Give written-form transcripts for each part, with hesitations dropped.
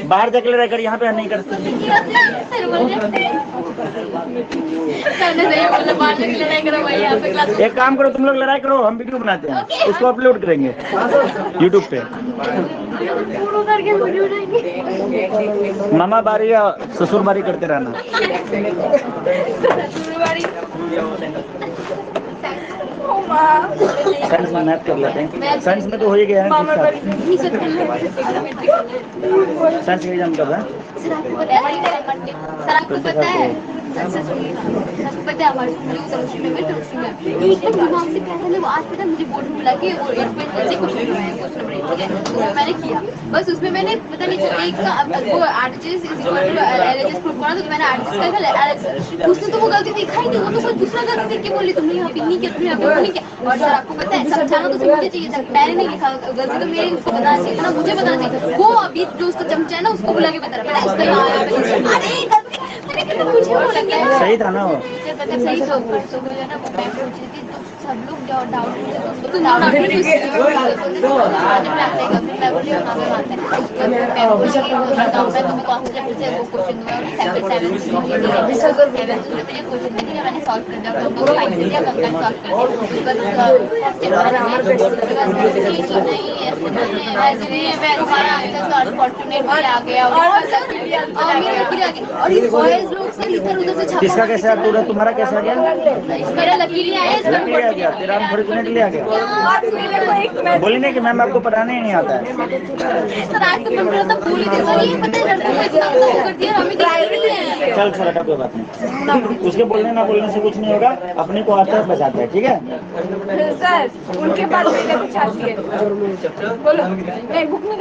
बाहर जाके लड़ाई कर, यहाँ पे नहीं कर सकते। एक काम करो, तुम लोग लड़ाई करो, हम वीडियो बनाते हैं, उसको अपलोड करेंगे यूट्यूब पे। मामा बारी या ससुर बारी करते रहना। साइंस में मैथ कर लेते हैं, साइंस में तो हो ही गया है। साइंस का एग्जाम कब है? पता है हमारे आज पता मुझे बोर्ड में बुला के वो मैंने किया, बस उसमें मैंने पता नहीं एक वो आरजेस एलएचएस प्रूव करा, तो मैंने आरजेस का एलएचएस, उसने तो वो गलती दिखा ही नहीं, वो तो कोई दूसरा गलती देख के बोली तुमने यहाँ पे नहीं किया, तुमने यहाँ पे नहीं किया। और सर आपको पता है समझाना तो मुझे चाहिए था, मैंने नहीं लिखा, गलती तो मेरी, उसको बताना चाहिए था ना, मुझे बताना चाहिए। वो अभी जो उसका चमचा है ना, उसको बुला के बता रहा है इसका यहाँ सही था ना वो। सही तो ना मैं पूछी थी, सब लोग डाउट मैंने सॉल्व कर दिया, किसका कैसे आ गया? तुम्हारा कैसा गया? मेरा लकीली आया, लकीली आ गया, तेरा हम थोड़ी सुनने के लिए आ गया। बोली नहीं कि मैम आपको पढ़ाने ही नहीं आता है। चल हटा, कोई बात नहीं, उसके बोलने ना बोलने से कुछ नहीं होगा, अपने को आता है बचाता है, ठीक है सर। उनके पास कुछ आती है, बोलो नहीं बुक नहीं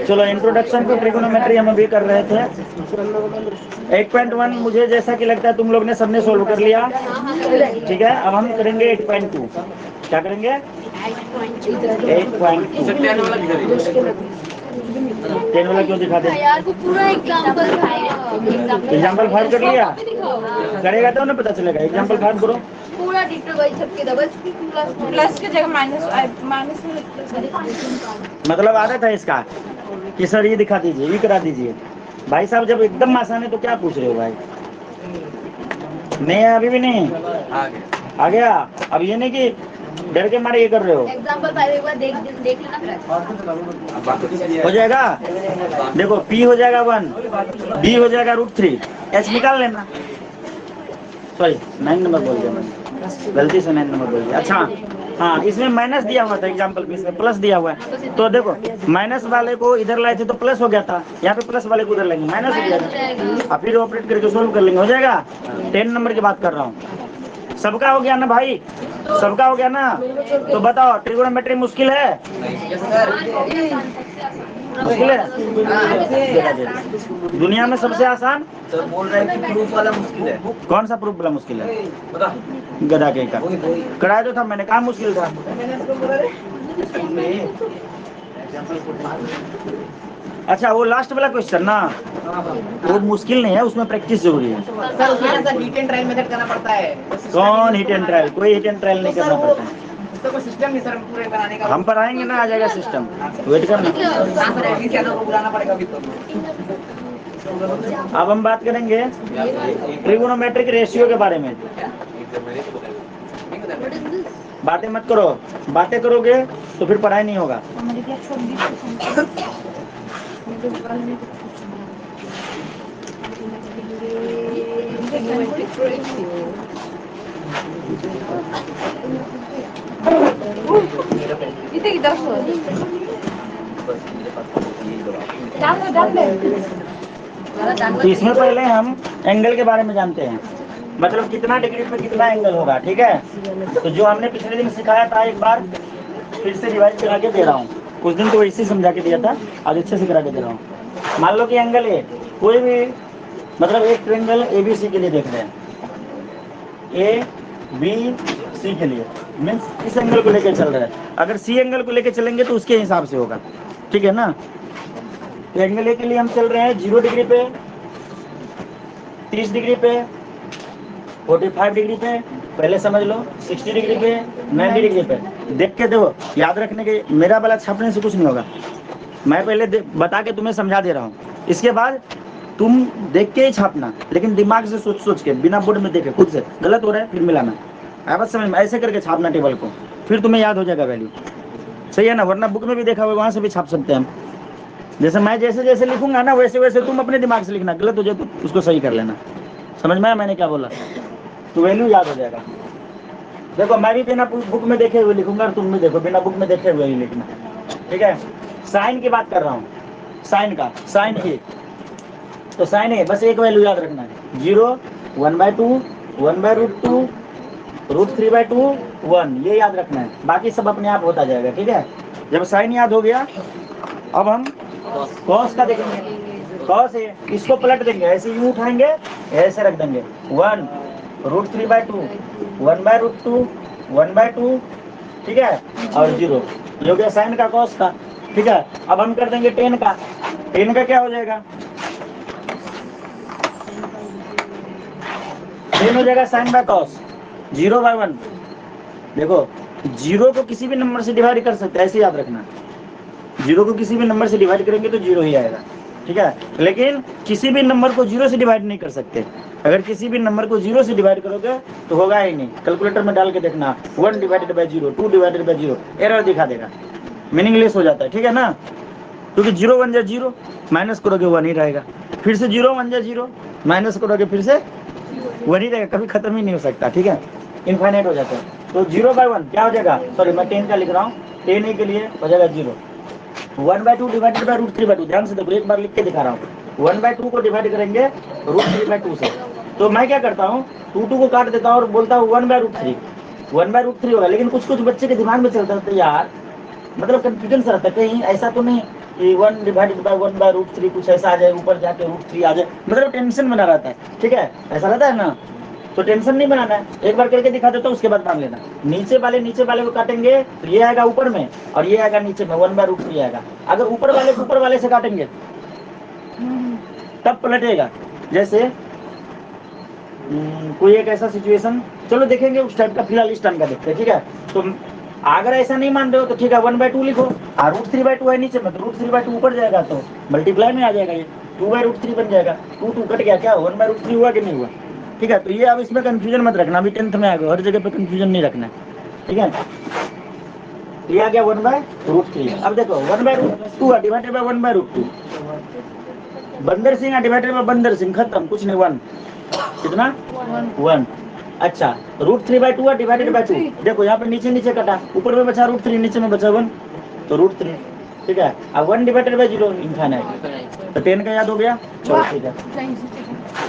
चलो इंट्रोडक्शन टू ट्रिगोनोमेट्री हम अभी कर रहे थे। 8.1 मुझे जैसा कि लगता है तुम लोग ने सबने सोल्व कर लिया, ठीक है। अब हम करेंगे 8.2। क्या करेंगे? 8.2। 10 वाला क्यों दिखा दे? एग्जाम्पल 5 कर लिया, करेगा तो ना पता चलेगा। एग्जाम्पल 5 करो, पूरा डिटेल वही छपके था, बस प्लस की जगह माइनस मतलब आदत है इसका कि सर ये दिखा दीजिए, ये करा दीजिए। भाई साहब जब एकदम आसान है तो क्या पूछ रहे हो भाई? नहीं है अभी भी नहीं आ गया। अब ये नहीं कि डर के मारे ये कर रहे हो। एग्जाम्पल पहले एक बार देख लेना, हो जाएगा। देखो P हो जाएगा 1, B हो जाएगा √3, H निकाल लेना। सॉरी 9 नंबर बोल दिया मैंने, गलती से 9 नंबर बोल दिया। अच्छा हाँ, इसमें माइनस दिया हुआ था एग्जाम्पल में, इसमें प्लस दिया हुआ है। तो देखो माइनस वाले को इधर लाए थे तो प्लस हो गया था, यहाँ पे प्लस वाले को उधर लेंगे माइनस हो गया। अब फिर ऑपरेट करके सोल्व कर लेंगे, हो जाएगा। 10 नंबर की बात कर रहा हूँ। सबका हो गया ना भाई? सबका हो गया ना? तो बताओ ट्रिगोनोमेट्री मुश्किल है? मुश्किल है? दुनिया में सबसे आसान सर बोल रहे हैं कि प्रूफ वाला मुश्किल है। कौन सा प्रूफ वाला मुश्किल है? गधा के का कराया तो था मैंने, कहा मुश्किल था। अच्छा वो लास्ट वाला क्वेश्चन ना, वो मुश्किल नहीं है, उसमें प्रैक्टिस जरूरी है। सर उसमें हिट एंड ट्रायल मेथड करना पड़ता है। कौन हिट एंड ट्रायल? कोई हिट एंड ट्रायल नहीं करना पड़ता है। उसका कोई सिस्टम नहीं सर पूरे बनाने का। हम पढ़ाएंगे ना, आ जाएगा सिस्टम, वेट करना। बुलाना पड़ेगा अभी तो। अब हम बात करेंगे ट्रिगोनोमेट्रिक रेशियो के बारे में। बातें मत करो, बातें करोगे तो फिर पढ़ाई नहीं होगा। तो इसमें पहले हम एंगल के बारे में जानते हैं, मतलब कितना डिग्री पे कितना एंगल होगा, ठीक है। तो जो हमने पिछले दिन सिखाया था एक बार फिर से रिवाइज करा के दे रहा हूँ। उस दिन तो ऐसे ही समझा के दिया था, आज अच्छे से करा के दे रहा हूँ। मान लो कि एंगल ए, कोई भी मतलब एक ट्रायंगल ABC के लिए देख रहे हैं, ABC के लिए मीन्स इस एंगल को लेकर चल रहा है। अगर C एंगल को लेकर चलेंगे तो उसके हिसाब से होगा, ठीक है ना। तो एंगल ए के लिए हम चल रहे हैं 0 डिग्री पे, 30 डिग्री पे, 45 डिग्री पे, पहले समझ लो 60 डिग्री पे 90 डिग्री पे देख के देखो, याद रखने के मेरा वाला छापने से कुछ नहीं होगा, मैं पहले बता के तुम्हें समझा दे रहा हूँ। इसके बाद तुम देख के ही छापना, लेकिन दिमाग से सोच सोच के, बिना बोर्ड में देखे, खुद से गलत हो रहा है फिर मिलाना, आप समझ में, ऐसे करके छापना टेबल को, फिर तुम्हें याद हो जाएगा वैल्यू, सही है ना। वरना बुक में भी देखा हुआ, वहाँ से भी छाप सकते हैं हम। जैसे मैं जैसे जैसे लिखूंगा ना वैसे वैसे तुम अपने दिमाग से लिखना, गलत हो जाए तो उसको सही कर लेना। समझ में आया मैंने क्या बोला? तो वैल्यू याद हो जाएगा। देखो मैं भी बिना बुक में देखे हुए लिखूंगा और तुम भी देखो बिना बुक में देखे हुए ही लिखना, ठीक है। साइन की बात कर रहा हूँ, साइन का, साइन ए, तो साइन ए बस एक वैल्यू याद रखना है, 0, 1/2, 1/√2, √3/2, 1, ये याद रखना है, बाकी सब अपने आप होता जाएगा, ठीक है। जब साइन याद हो गया, अब हम कॉस का देखेंगे। कॉस है, इसको पलट देंगे, ऐसे यूं उठाएंगे, ऐसे रख देंगे, 1, √3/2, 1/√2, 1/2, ठीक है, और 0, ये हो गया साइन का कॉस का, ठीक है। अब हम कर देंगे टेन का। टेन का क्या हो जाएगा? टेन हो जाएगा साइन बाय कॉस, 0/1। देखो 0 को किसी भी नंबर से डिवाइड कर सकते हैं, ऐसे याद रखना, 0 को किसी भी नंबर से डिवाइड करेंगे तो 0 ही आएगा, ठीक है। लेकिन किसी भी नंबर को 0 से डिवाइड नहीं कर सकते। अगर किसी भी नंबर को 0 से डिवाइड करोगे तो होगा ही नहीं। कैलकुलेटर में डाल के देखना, 1/0, 2/0, एरर दिखा देगा, मीनिंगलेस हो जाता है, ठीक है ना। क्योंकि 0 1 जा 0, माइनस करोगे 1 ही रहेगा, फिर से 0 1 जा 0, माइनस करोगे फिर से 1 ही रहेगा, कभी खत्म ही नहीं हो सकता, ठीक है, इनफाइनाइट हो जाता है। तो 0/1 क्या हो जाएगा? सॉरी मैं 10 का लिख रहा हूँ, 10 के लिए हो जाएगा 0। 1/2 डिवाइडेड बाय √3/2, ध्यान से देखो, एक बार लिख के दिखा रहा हूँ। 1/2 को डिवाइड करेंगे √3/2 से, तो मैं क्या करता हूँ, 2 को काट देता हूँ और बोलता हूँ 1/√3, 1/√3 होगा। लेकिन कुछ कुछ बच्चे के दिमाग में चलता है यार, मतलब कंफ्यूजन सा रहता है, कहीं ऐसा तो नहीं कि 1/1/√3 कुछ ऐसा आ जाए, ऊपर जाके √3 आ जाए, मतलब टेंशन बना रहता है, ठीक है, ऐसा रहता है ना। तो टेंशन नहीं बनाना है, एक बार करके दिखा देता हूँ, उसके बाद मान लेना। नीचे वाले को काटेंगे तो ये आएगा ऊपर में और ये आएगा नीचे में, 1/√3 आएगा। अगर ऊपर वाले से काटेंगे तब पलटेगा। जैसे कोई एक ऐसा सिचुएशन, चलो देखेंगे उस टाइप का, फिलहाल इस टाइम का देखते हैं, ठीक है। तो अगर ऐसा नहीं मान रहे हो तो ठीक है, 1/2 लिखो, और √3/2 है नीचे में, तो √3/2 ऊपर जाएगा तो मल्टीप्लाई में आ जाएगा, ये 2/√3 बन जाएगा। 2 कट गया, क्या 1/√3 हुआ कि नहीं हुआ, ठीक है। तो ये अब इसमें कंफ्यूजन मत रखना, अभी 10th में आ गए, हर जगह पे कंफ्यूजन नहीं रखना है, ठीक है। ये आ गया 1/√3। अब देखो 1/√2 डिवाइडेड बाय 1/√2, बंदर सिंह डिवाइडेड बाय बंदर सिंह, खत्म, कुछ नहीं, 1, कितना 1। अच्छा, √3/2 डिवाइडेड बाय 2, देखो यहाँ पे नीचे नीचे कटा, ऊपर में बचा √3, नीचे में बचा 1, तो √3, ठीक है। अब 1 डिवाइडेड बाय 0, इनफाइनाइट। तो 10 का याद हो गया, चलो ठीक है।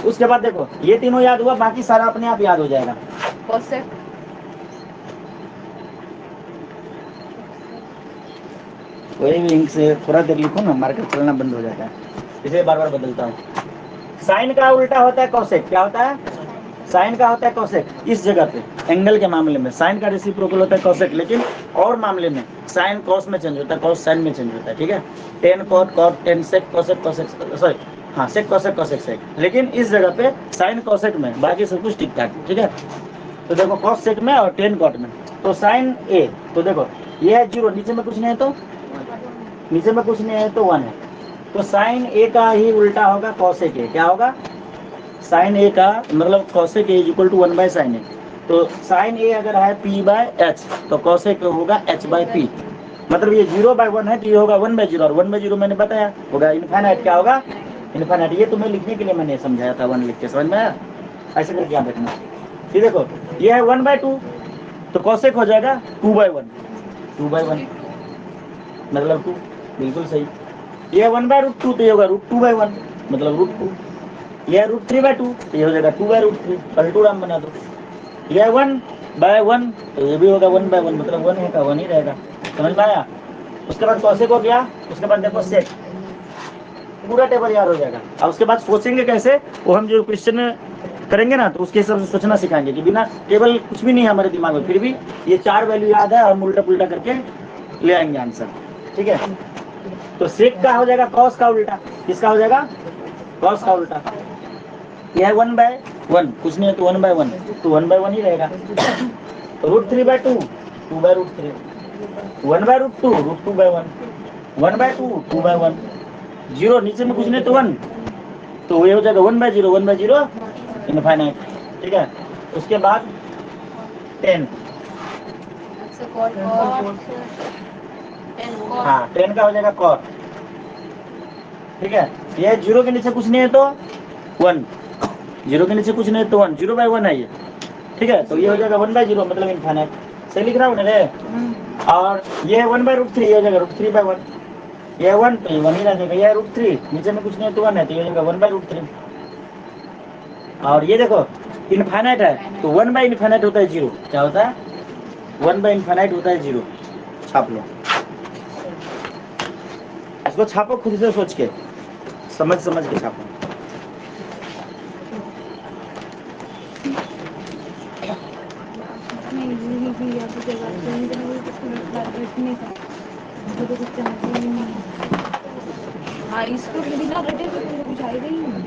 उसके बाद देखो ये तीनों याद हुआ, बाकी सारा अपने आप याद हो जाएगा। कोई भी इंक से थोड़ा देर लिखो ना, मार्कर चलना बंद हो जाता है, इसे बार बार बदलता हूँ। साइन का उल्टा होता है कॉसेक, क्या होता है? साइन का होता है कॉसेक। इस जगह पे एंगल के मामले में साइन का रेसिप्रोकल होता है कॉसेक, लेकिन और मामले में साइन कॉस में चेंज होता है, कॉस साइन में चेंज होता है, ठीक है। Tan cot, cot tan, sec cosec, cosec, sorry हाँ सेक कॉसेक, कॉसेक सेक, लेकिन इस जगह पे साइन कॉसेक में, बाकी सब कुछ ठीक ठाक, ठीक है। तो देखो कॉस सेक में और टेन कॉट में, तो साइन ए, तो देखो ये है 0, नीचे में कुछ नहीं है तो, नीचे में कुछ नहीं है तो 1 है, तो साइन ए का ही उल्टा होगा कॉसेक ए, क्या होगा? साइन ए का मतलब cosec A equal to 1/sin A. तो साइन ए अगर है p/h तो कॉसेक होगा h/p, मतलब ये 0/1 है तो ये होगा 1/0, और 1/0 मैंने बताया होगा इनफाइनाइट, क्या होगा? इनफाइनाइट। ये तुम्हें लिखने के लिए मैंने समझाया था, 1 लिख के, समझ में आया? ऐसे करके याद रखना। ये देखो ये है 1/2, तो कॉसेक हो जाएगा 2/1, 2/1 मतलब 2, बिल्कुल सही। ये 1/√2 तो ये होगा √2/1 मतलब √2। यह √3/2 तो ये हो जाएगा 2/√3, पलटू राम बना दो। यह 1/1 तो ये भी होगा 1/1, मतलब 1 है का 1 ही रहेगा, समझ में आया? उसके बाद कॉसेक हो गया, उसके बाद देखो सेक, पूरा टेबल याद हो जाएगा। और उसके बाद सोचेंगे कैसे, वो हम जो क्वेश्चन करेंगे ना तो उसके हिसाब से सोचना सिखाएंगे, कि बिना टेबल कुछ भी नहीं है हमारे दिमाग में, फिर भी ये 4 वैल्यू याद है, हम उल्टा पुल्टा करके ले आएंगे आंसर, ठीक है। तो सेक का हो जाएगा कॉस का उल्टा, किसका हो जाएगा? कॉस का उल्टा। यह 1/1, कुछ नहीं है तो 1/1, तो 1/1 ही रहेगा। √3/2, 2/√3, 1/√2, √2/1, 1/2, 2/1, 0 नीचे में कुछ नहीं तो 1, तो ये हो जाएगा 1/0, 1/0 इनफाइनाइट। ठीक है, उसके बाद 10, हाँ 10 का हो जाएगा कॉट। ठीक है, ये 0 के नीचे कुछ नहीं है तो 1, 0 के नीचे कुछ नहीं है तो 1, 0/1 है ये। ठीक है, तो ये हो जाएगा 1/0 मतलब इनफाइनाइट। सही लिख रहा हूँ ना? और ये 1/√3, ये हो जाएगा √3/1, ये 1 तो ये 1 ही रह जाएगा। ये √3 नीचे में कुछ नहीं है तो 1 है, तो ये हो जाएगा 1/√3। और ये देखो इनफाइनाइट है तो 1/∞ होता है 0। क्या होता है? 1/∞ होता है 0। छाप लो, इसको छापो खुद से सोच के, समझ के छापो। हाँ इसको बिना रटे तो तुमको बुझाएगा ही नहीं।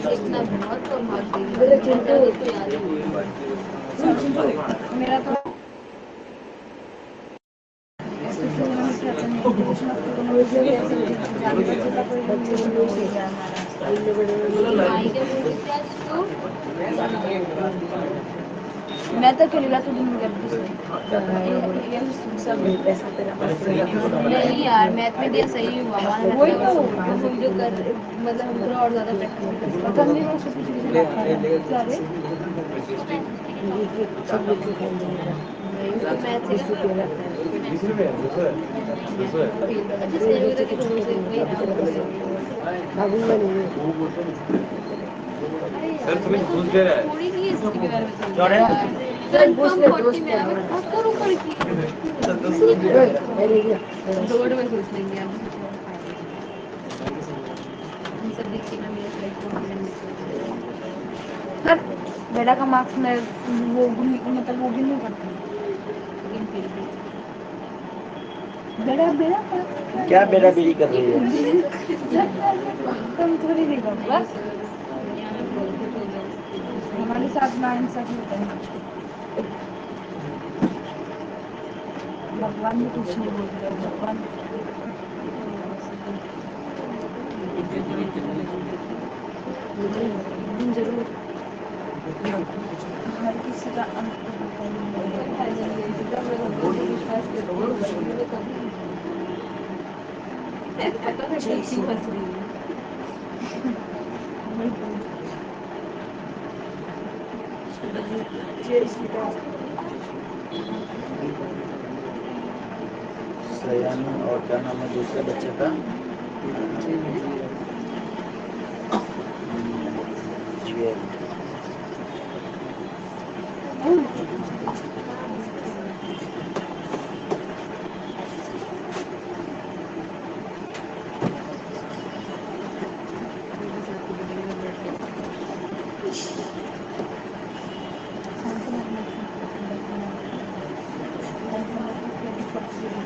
देखना बहुत और मार देगी। मेरा तो मैं तो खेलेगा तो दिन नहीं यार, मैथ में दिया सही हुआ हमारा। वही तो जो कर मतलब हम थोड़ा और ज्यादा प्रैक्टिस पता नहीं वो सब क्या रे सर तुम्हें घूस दे रहा है। थोड़ी नहीं है इसके बारे में तो। क्या रे? सर कम 40 में हमें ऊपर ऊपर की दौड़ में सोच लेंगे हम। हम सब देखिएगा मेरा सिलेक्ट सर बेटा का मार्क्स में वो मतलब वो भी नहीं करता बेड़ा बेड़ा क्या बेड़ा बेड़ी कर रही है? तुम थोड़ी नहीं करो बस हमारे साथ ना इंसाफ होता है। भगवान भी कुछ नहीं बोलते भगवान जरूर हर किसी का सयानी और क्या नाम है दूसरे बच्चे का? ज्वेल।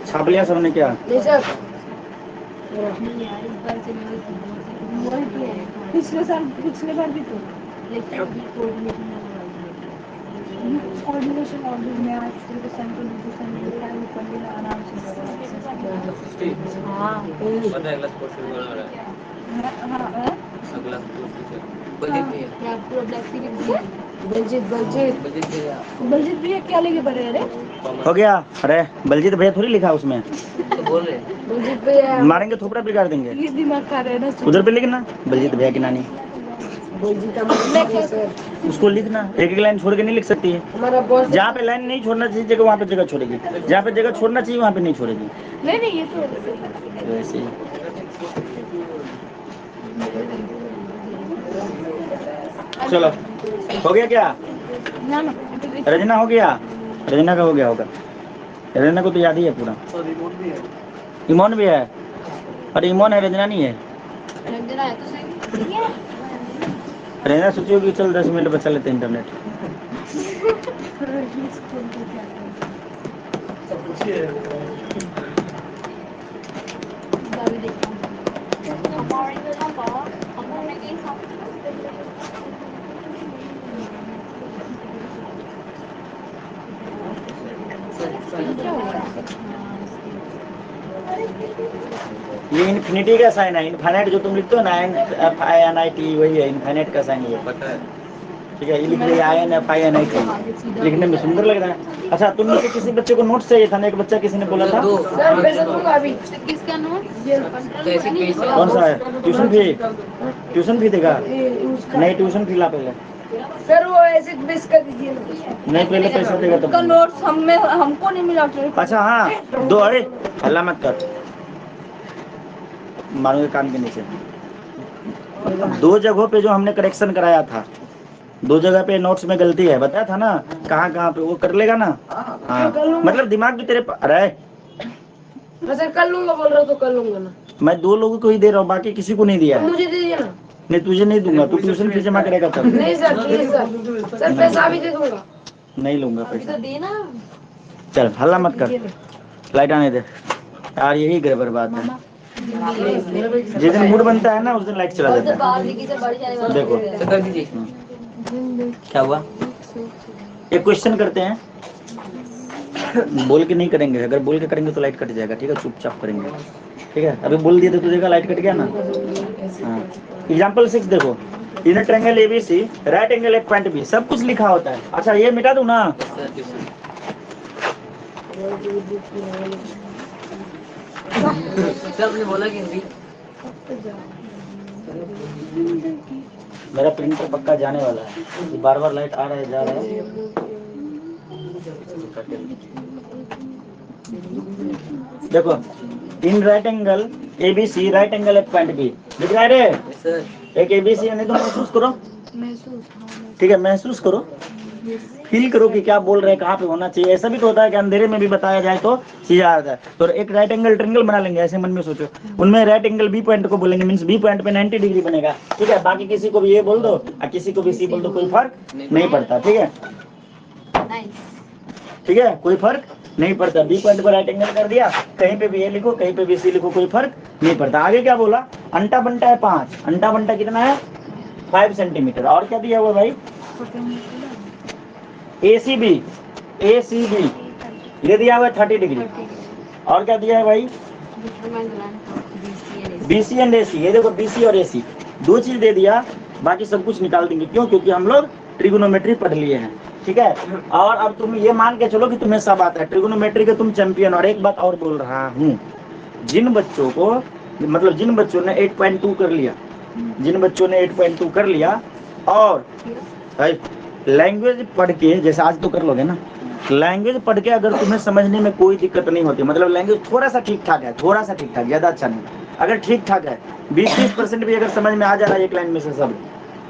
छाप लिया सबने क्या? पिछले साल पिछले बार भी तो कोऑर्डिनेशन ऑर्डर में आज के सेंट्रल डिवीजन में आराम से हाँ पता है अगला स्पोर्ट्स शुरू होने वाला है। हाँ अगला स्पोर्ट्स बलजीत भैया क्या लेके पड़े अरे हो गया? अरे बलजीत भैया थोड़ी लिखा उसमें, तो बोल रहे हैं। बलजीत भैया मारेंगे थोपड़ा बिगाड़ देंगे। ये दिमाग खा रहे हैं ना उधर पे लिखना बलजीत भैया की नानी, उसको लिखना। एक एक लाइन छोड़ के नहीं लिख सकती है। जहाँ पे लाइन नहीं छोड़ना चाहिए जगह वहाँ पे जगह छोड़ेगी, जहाँ पे जगह छोड़ना चाहिए वहाँ पे नहीं छोड़ेगी। नहीं ये तो वैसे ही। चलो हो गया क्या? ना ना रजना हो गया, रजना का हो गया होगा, रजना को तो याद ही है पूरा। इमोन भी है, अरे इमोन है, रजना नहीं है। रंजना है तो सही है। रजना सोची होगी चल 10 मिनट बचा लेते हैं इंटरनेट। गाड़ी देखता हूँ। हमारे यहाँ पर हमने एक साथ क्या हुआ? ये इन्फिनिटी का साइन है, इनफाइनाइट जो तुम लिखते हो ना, INFINIT वही है, इनफाइनाइट का साइन ये। पता है। ठीक है, ये लिख लिया INFINIT, लिखने में सुंदर लग रहा है। अच्छा, तुम में से किसी बच्चे को नोट्स चाहिए था ना, एक बच्चा किसी ने बोला था। दो सर पैसा दूंगा अभी। किसका नोट? कैसे कैसे कौन सा है? ट्यूशन फी, ट्यूशन फी देगा? नहीं, ट्यूशन फी ला पहले। सर वो ऐसे बेस कर दीजिए ना। नहीं, पहले पैसा देगा उसका तब। नोट्स हमको नहीं मिला सर। अच्छा हाँ, दो, अरे हल्ला मत कर, मारूंगे कान के नीचे। 2 जगहों पे जो हमने करेक्शन कराया था, 2 जगह पे नोट्स में गलती है, बताया था ना, कहाँ पे वो कर लेगा ना। हाँ, मतलब दिमाग भी तेरे अरे मैं सर कल लूंगा बोल रहा हूँ तो कल लूंगा ना। मैं 2 लोगों को ही दे रहा हूँ, बाकी किसी को नहीं दिया है। मुझे दे दीजिए ना। नहीं, तुझे नहीं दूंगा, तू ट्यूशन फीस जमा करेगा तब। नहीं सर प्लीज सर, सर पैसा अभी दे दूंगा। नहीं लूंगा अभी तो पैसा। देना। चल हल्ला मत कर, लाइट आने दे यार, यही गड़बड़ बात है। जिस दिन मूड बनता है ना, उस दिन लाइट चला और देता तो है। बाहर दिखी से बारिश आने वाली देखो। है। तो कर दीजिए। क्या हुआ? एक क्वेश्चन करते हैं, बोल के नहीं करेंगे, अगर बोल के करेंगे तो लाइट कट जाएगा, ठीक है, चुपचाप करेंगे, ठीक है। अभी बोल दिए तो तुझे लाइट कट गया ना। हाँ, एग्जाम्पल 6 देखो, in triangle ABC, right angle एक पॉइंट B, सब कुछ लिखा होता है। अच्छा, ये मिटा दूं ना? सर आपने बोला कि हिंदी मेरा प्रिंटर पक्का जाने वाला है, बार बार लाइट आ रहा है, जा रहा है। देखो, in right angle ABC, right angle एक पॉइंट B दिख रहा है रे? सर एक ABC है, नहीं तो महसूस करो, ठीक है, महसूस करो, फील करो कि क्या बोल रहे हैं, कहाँ पे होना चाहिए। ऐसा भी तो होता है कि अंधेरे में भी बताया जाए तो चीज आ जाता है। तो एक राइट एंगल ट्रायंगल बना लेंगे, ऐसे मन में सोचो, उनमें राइट एंगल B पॉइंट को बोलेंगे, मींस B पॉइंट पे 90 डिग्री बनेगा, ठीक है। बाकी किसी को भी ये बोल दो और किसी को भी C बोल दो, कोई फर्क नहीं पड़ता, ठीक है, ठीक है, कोई फर्क नहीं पड़ता। B पॉइंट पर राइट एंगल कर दिया, कहीं पे भी A लिखो, कहीं पे भी C लिखो, कोई फर्क नहीं पड़ता। आगे क्या बोला? अंटा बंटा है 5, अंटा बंटा कितना है? 5 सेंटीमीटर। और क्या दिया हुआ भाई? ACB ये दिया हुआ है 30 डिग्री। और क्या दिया है भाई? BC एंड AC, ये देखो BC और AC 2 चीज दे दिया, बाकी सब कुछ निकाल देंगे। क्यों? क्योंकि हम लोग ट्रिगोनोमेट्री पढ़ लिए हैं, ठीक है। और अब तुम ये मान के चलो कि तुम्हें सब आता है, ट्रिगोनोमेट्री के तुम चैंपियन। और एक बात और बोल रहा हूँ, जिन बच्चों को, मतलब जिन बच्चों ने 8.2 कर लिया, जिन बच्चों ने 8.2 कर लिया और लैंग्वेज पढ़ के, जैसे आज तो कर लोगे ना, लैंग्वेज पढ़ के अगर तुम्हें समझने में कोई दिक्कत नहीं होती, मतलब लैंग्वेज थोड़ा सा ठीक ठाक है, थोड़ा सा ठीक ठाक, ज्यादा अच्छा नहीं, अगर ठीक ठाक है, 20-30% भी अगर समझ में आ जा रहा है एक लाइन में से सब,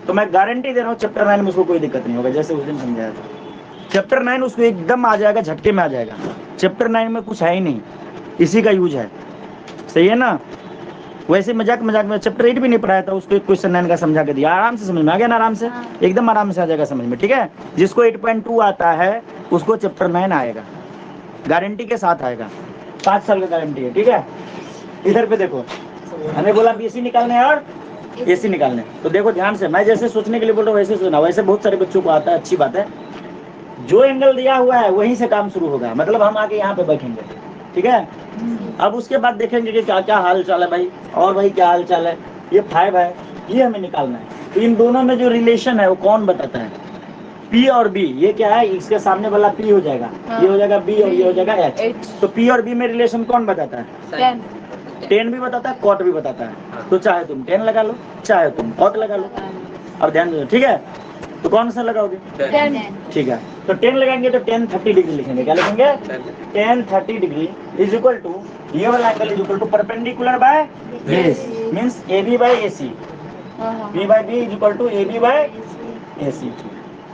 तो मैं गारंटी दे रहा हूँ चैप्टर 9 में उसको कोई दिक्कत नहीं होगा। जैसे उस दिन समझाया था, चैप्टर 9 उसको एकदम आ जाएगा, झटके में आ जाएगा। चैप्टर 9 में कुछ है ही नहीं, इसी का यूज है, सही है ना। वैसे मजाक में चैप्टर 8 भी नहीं पढ़ाया था, उसको एक क्वेश्चन 9 का समझा के दिया, आराम से समझ में आ गया ना, आराम से, एकदम आराम से आ जाएगा समझ में, ठीक है। जिसको 8.2 आता है उसको चैप्टर 9 आएगा, गारंटी के साथ आएगा, 5 साल का गारंटी है, ठीक है। इधर पे देखो, हमें बोला BC निकालने और AC निकालने, तो देखो ध्यान से, मैं जैसे सोचने के लिए बोल रहा हूँ वैसे सोचना। वैसे बहुत सारे बच्चों को आता है, अच्छी बात है। जो एंगल दिया हुआ है वहीं से काम शुरू होगा, मतलब हम आके यहाँ पे बैठेंगे, ठीक है। अब उसके बाद देखेंगे कि क्या क्या हाल चाल है भाई, और भाई क्या हाल चाल है, ये 5 है, ये हमें निकालना है। तो इन दोनों में जो रिलेशन है वो कौन बताता है? P और B, ये क्या है, इसके सामने वाला P हो जाएगा, ये हो जाएगा B और ये हो जाएगा H। तो P और B में रिलेशन कौन बताता है? 10 भी बताता है, कॉट भी बताता है। तो चाहे तुम 10 लगा लो, चाहे तुम कॉट लगा लो। अब ध्यान दो, ठीक है। तो कौन सा लगाओगे? ठीक है, तो 10 लगाएंगे तो 10 30 डिग्री लिखेंगे। क्या लिखेंगे? 10 30 डिग्री इज इक्वल टू, ये वाला angle is equal to perpendicular by base, means AB by AC, B by B is equal to AB by AC।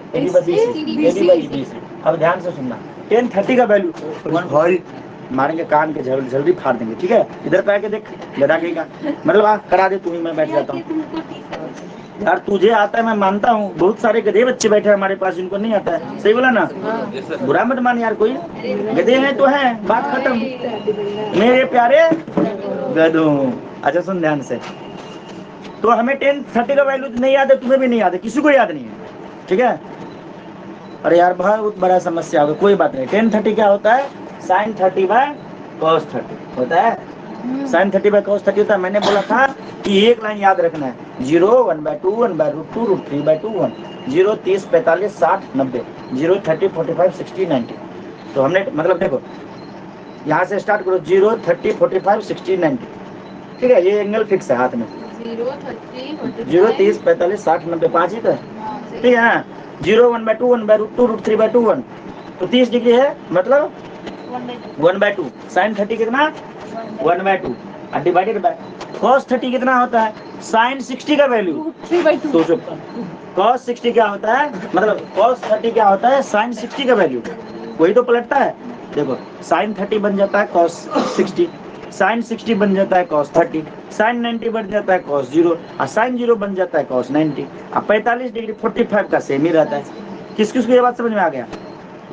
AB by BC, AB by BC। अब ध्यान से सुनना, tan 30 का value भाई मारेंगे कान के जल्दी फाड़ देंगे, ठीक है। इधर पे आके देख गधा कहेगा, मतलब आ करा दे तू ही, मैं बैठ जाता हूँ। यार तुझे आता है मैं मानता हूँ, बहुत सारे गधे बच्चे बैठे हैं हमारे पास जिनको नहीं आता है, सही बोला ना, बुरा मत मान यार, कोई गधे हैं तो हैं, बात खत्म मेरे प्यारे गधों। अच्छा सुन ध्यान से, तो हमें tan 30 का वैल्यू नहीं याद है, तुम्हें भी नहीं याद है, किसी को याद नहीं है, ठीक है। अरे यार बहुत बड़ा समस्या होगा, कोई बात नहीं। tan 30 क्या होता है, sin 30 बाय cos 30 होता है, sin 30 बाय cos 30 होता है। मैंने बोला था कि एक लाइन याद रखना है, 0 1/2 1/√2 √3 by 2 1 0 30 45 60 90 0 30 45 60 90। तो हमने मतलब देखो यहाँ से स्टार्ट करो, 0 30 45 60 90, ठीक है। ये एंगल फिक्स है हाथ में, 0 30 45 60 90 5 ही तो है, ठीक है। 0 1/2 1/√2 √3 by 2 1 तो 30 डिग्री है, मतलब 1/2। sin 30 कितना 1/2 और डिवाइडेड बाय cos 30 कितना होता है, sin 60 का वैल्यू 3/2। सोचो cos 60 क्या होता है, मतलब cos 30 क्या होता है, sin 60 का वैल्यू, वही तो पलटता है। देखो sin 30 बन जाता है cos 60, sin 60 बन जाता है cos 30, sin 90 बन जाता है cos 0 और sin 0 बन जाता है cos 90। अब 45 डिग्री 45 का सेम ही रहता है। किस किस को ये बात समझ में आ गया,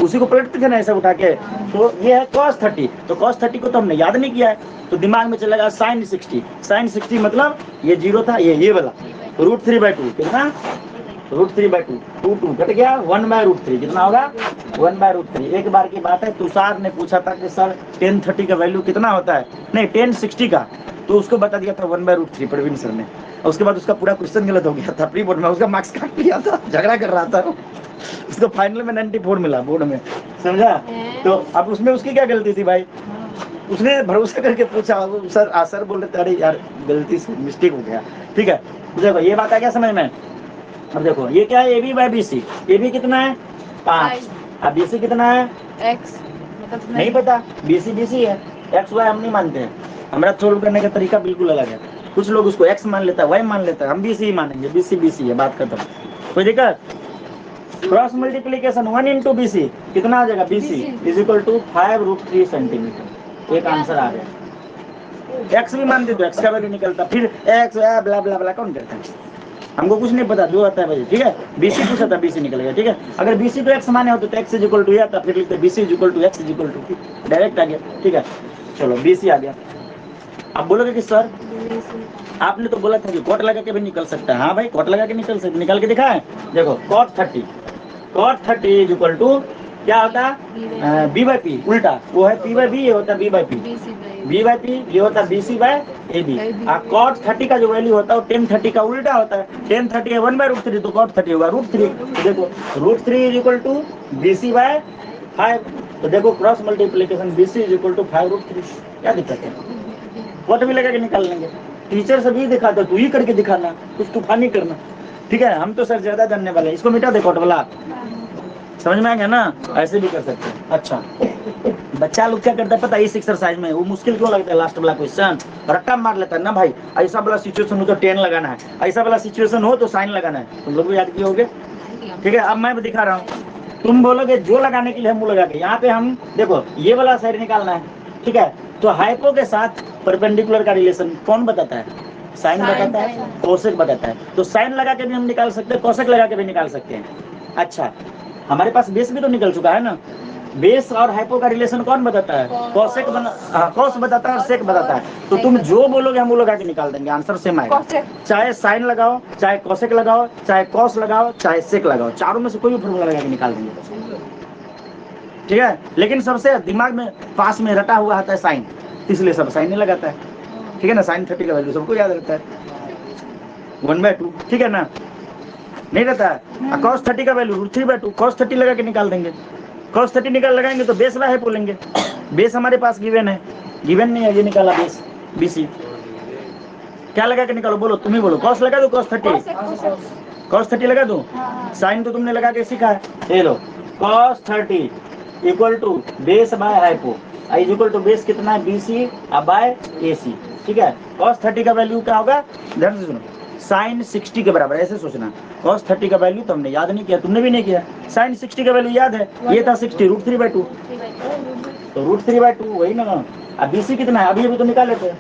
उसी को पलटते थे ना ऐसा उठा के। तो ये है cos 30, तो cos 30 को तो हमने याद नहीं किया है, तो दिमाग में चलेगा sin 60। sin 60 मतलब ये 0 था, ये वाला √3/2 कितना, √3/2 2 कट गया, 1/√3 कितना होगा 1/√3। एक बार की बात है, तुषार ने पूछा था कि सर tan 30 का वैल्यू कितना होता है, नहीं tan 60 का, तो उसको बता दिया था 1/√3 प्रवीण सर ने। और उसके बाद उसका पूरा क्वेश्चन गलत हो गया था, प्री बोर्ड में उसका मार्क्स काट लिया था, झगड़ा कर रहा था उसको, फाइनल में 94 मिला बोर्ड में, समझा। तो अब उसमें उसकी क्या गलती थी भाई, उसने भरोसा करके पूछा, सर बोल रहे थे अरे यार गलती से मिस्टेक हो गया, ठीक है। देखो ये बात आ गया समझ में। अब देखो ये क्या है, AB बाय BC, AB कितना है 5, अब BC कितना है x मतलब नहीं पता, BC है, XY हम नहीं मानते हैं, हमारा सोल्व करने का तरीका बिल्कुल अलग है। कुछ लोग उसको x मान लेता है, y मान लेता है, हम BC ही मानेंगे, BC है, बात खत्म, कोई दिक्कत। क्रॉस मल्टीप्लीकेशन 1 into BC कितना आ जाएगा, BC = 5√3 सेंटीमीटर, एक आंसर आ गया। x भी मान दे तो x का वैल्यू निकलता, फिर x ब्ला ब्ला ब्ला कौन करता है, हमको कुछ नहीं पता, जो आता है भाई, ठीक है। BC पूछा था, BC निकलेगा, ठीक है। अगर BC को x माने हो तो x = आता, फिर लिखते BC = x = डायरेक्ट आ गया, ठीक है। चलो BC आ गया। आप बोलोगे कि सर आपने तो बोला था कि कॉट लगा के भी निकल सकता है, हाँ भाई कॉट लगा के निकल के दिखाएं। देखो cot 30 = क्या होता है B/P, उल्टा वो है P/B, ये होता है B/P, B/P ये होता है BC/AB। cot 30 का जो वैल्यू होता है वो tan 30 का उल्टा होता है, tan 30 है 1/√3, तो cot 30 होगा √3। देखो √3 = BC/5, तो देखो क्रॉस मल्टीप्लीकेशन BC = 5√3, क्या दिक्कत है, कॉट भी लगा के निकाल लेंगे। टीचर से भी दिखाता, तू ही करके दिखाना, कुछ तूफान नहीं करना, ठीक है। हम तो सर ज्यादा जानने वाले हैं, इसको मिटा दे कॉट वाला, समझ में आ गया ना, ऐसे भी कर सकते हैं। अच्छा बच्चा लोग क्या करता है पता है, इस एक्सरसाइज में वो मुश्किल क्यों लगता है, लास्ट वाला क्वेश्चन रट्टा मार लेता है ना भाई। ऐसा वाला सिचुएशन हो तो 10 लगाना है, ऐसा वाला सिचुएशन हो तो साइन लगाना है, तुम लोग भी याद किए होगे, ठीक है। अब मैं दिखा रहा हूँ, तुम बोलोगे जो लगाने के लिए हम वो लगा के, यहाँ पे हम देखो ये वाला साइड निकालना है, ठीक है। तो हाइपो के साथ परपेंडिकुलर का रिलेशन कौन बताता है, साइन बताता है, कोसेक बताता है। तो साइन लगा के भी हम निकाल सकते हैं, कोसेक लगा के भी निकाल सकते हैं। अच्छा हमारे पास बेस भी तो निकल चुका है ना, बेस और हाइपो का रिलेशन कौन बताता है, कोसेक कोस बताता है और सेक बताता है। तो तुम जो बोलोगे हम वो लगा के निकाल देंगे, आंसर सेम आएगा। चाहे साइन लगाओ, चाहे कोसेक लगाओ, चाहे कॉस लगाओ, चाहे सेक लगाओ, चारों में से कोई भी फॉर्मूला लगा के निकाल देंगे, ठीक है। लेकिन सबसे दिमाग में पास में रटा हुआ आता है साइन, इसलिए सब साइन नहीं लगाता है, ठीक है ना। sin 30 का वैल्यू सबको याद रहता है 1/2, ठीक है ना, नहीं रहता है। cos 30 का वैल्यू √3/2, cos 30 लगा के निकाल देंगे। cos 30 लगाएंगे तो बेस वाला है बोलेंगे, बेस हमारे पास गिवन है, गिवन नहीं है, ये निकाला बेस BC, क्या लगा के निकालो, बोलो तुम ही बोलो, cos लगा दो, cos 30 लगा दो, साइन तो तुमने लगा के सीखा है, ये लो cos 30 = base by hypo, = base कितना है BC बाय AC, ठीक है। cos 30 का वैल्यू क्या होगा, ध्यान से सुनो, sin 60 के बराबर, ऐसे सोचना cos 30 का वैल्यू तुमने याद नहीं किया, तुमने भी नहीं किया। sin 60 का वैल्यू याद है, ये था 60 √3/2, तो √3/2 वही ना। अब BC कितना है, अभी तो निकाल लेते हैं।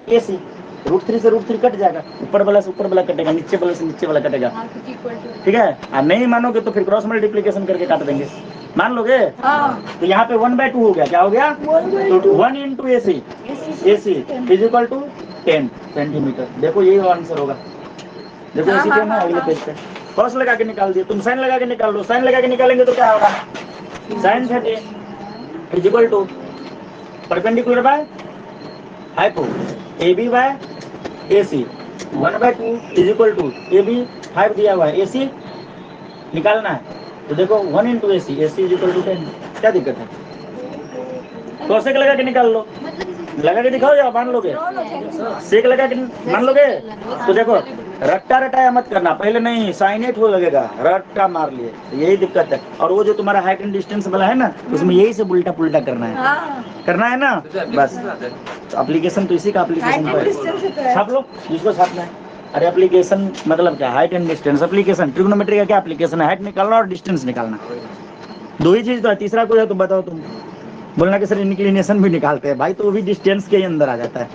AC √3 से √3 कट जाएगा, ऊपर वाला से ऊपर वाला कटेगा, नीचे वाला से नीचे वाला कटेगा, ठीक है। अब नहीं मानोगे तो फिर क्रॉस मल्टीप्लिकेशन करके काट देंगे। मान लोगे? तो यहाँ पे 1/2 हो गया, क्या हो गया? तो 1 into AC is equal to 10 centimetre. देखो यही आंसर होगा। देखो इसी पे ना अगले पेज पे कॉस लगा के निकाल दिए, तुम साइन लगा के निकाल लो। साइन लगा के निकालेंगे तो क्या होगा? sin 30 is equal to perpendicular by hypo AB by AC 1/2 is equal to AB 5 दिया हुआ है, AC निकालना है। तो देखो 1 into AC is equal to 10, क्या दिक्कत है? कोसेक लगा के निकाल लो, लगा के दिखाओ या मान लोगे? सेक लगा के मान लोगे? तो देखो रट्टा रटाया मत करना, पहले नहीं साइनेट हो लगेगा, रट्टा मार लिए, तो यही दिक्कत है। और वो जो तुम्हारा हाइट एंड डिस्टेंस वाला है ना, उसमें यही से उल्टा पुल्टा करना है ना, बस। एप्लीकेशन तो इसी का एप्लीकेशन छाप लो जिसको छापना है। अरे एप्लीकेशन मतलब क्या? Height and distance application. Trigonometry का क्या एप्लीकेशन है? हाइट निकालना और डिस्टेंस निकालना, दो ही चीज तो है। तीसरा कोई है तो बताओ तुम। बोलना कि सर इंक्लिनेशन भी निकालते हैं भाई, तो वो भी डिस्टेंस के ही अंदर आ जाता है,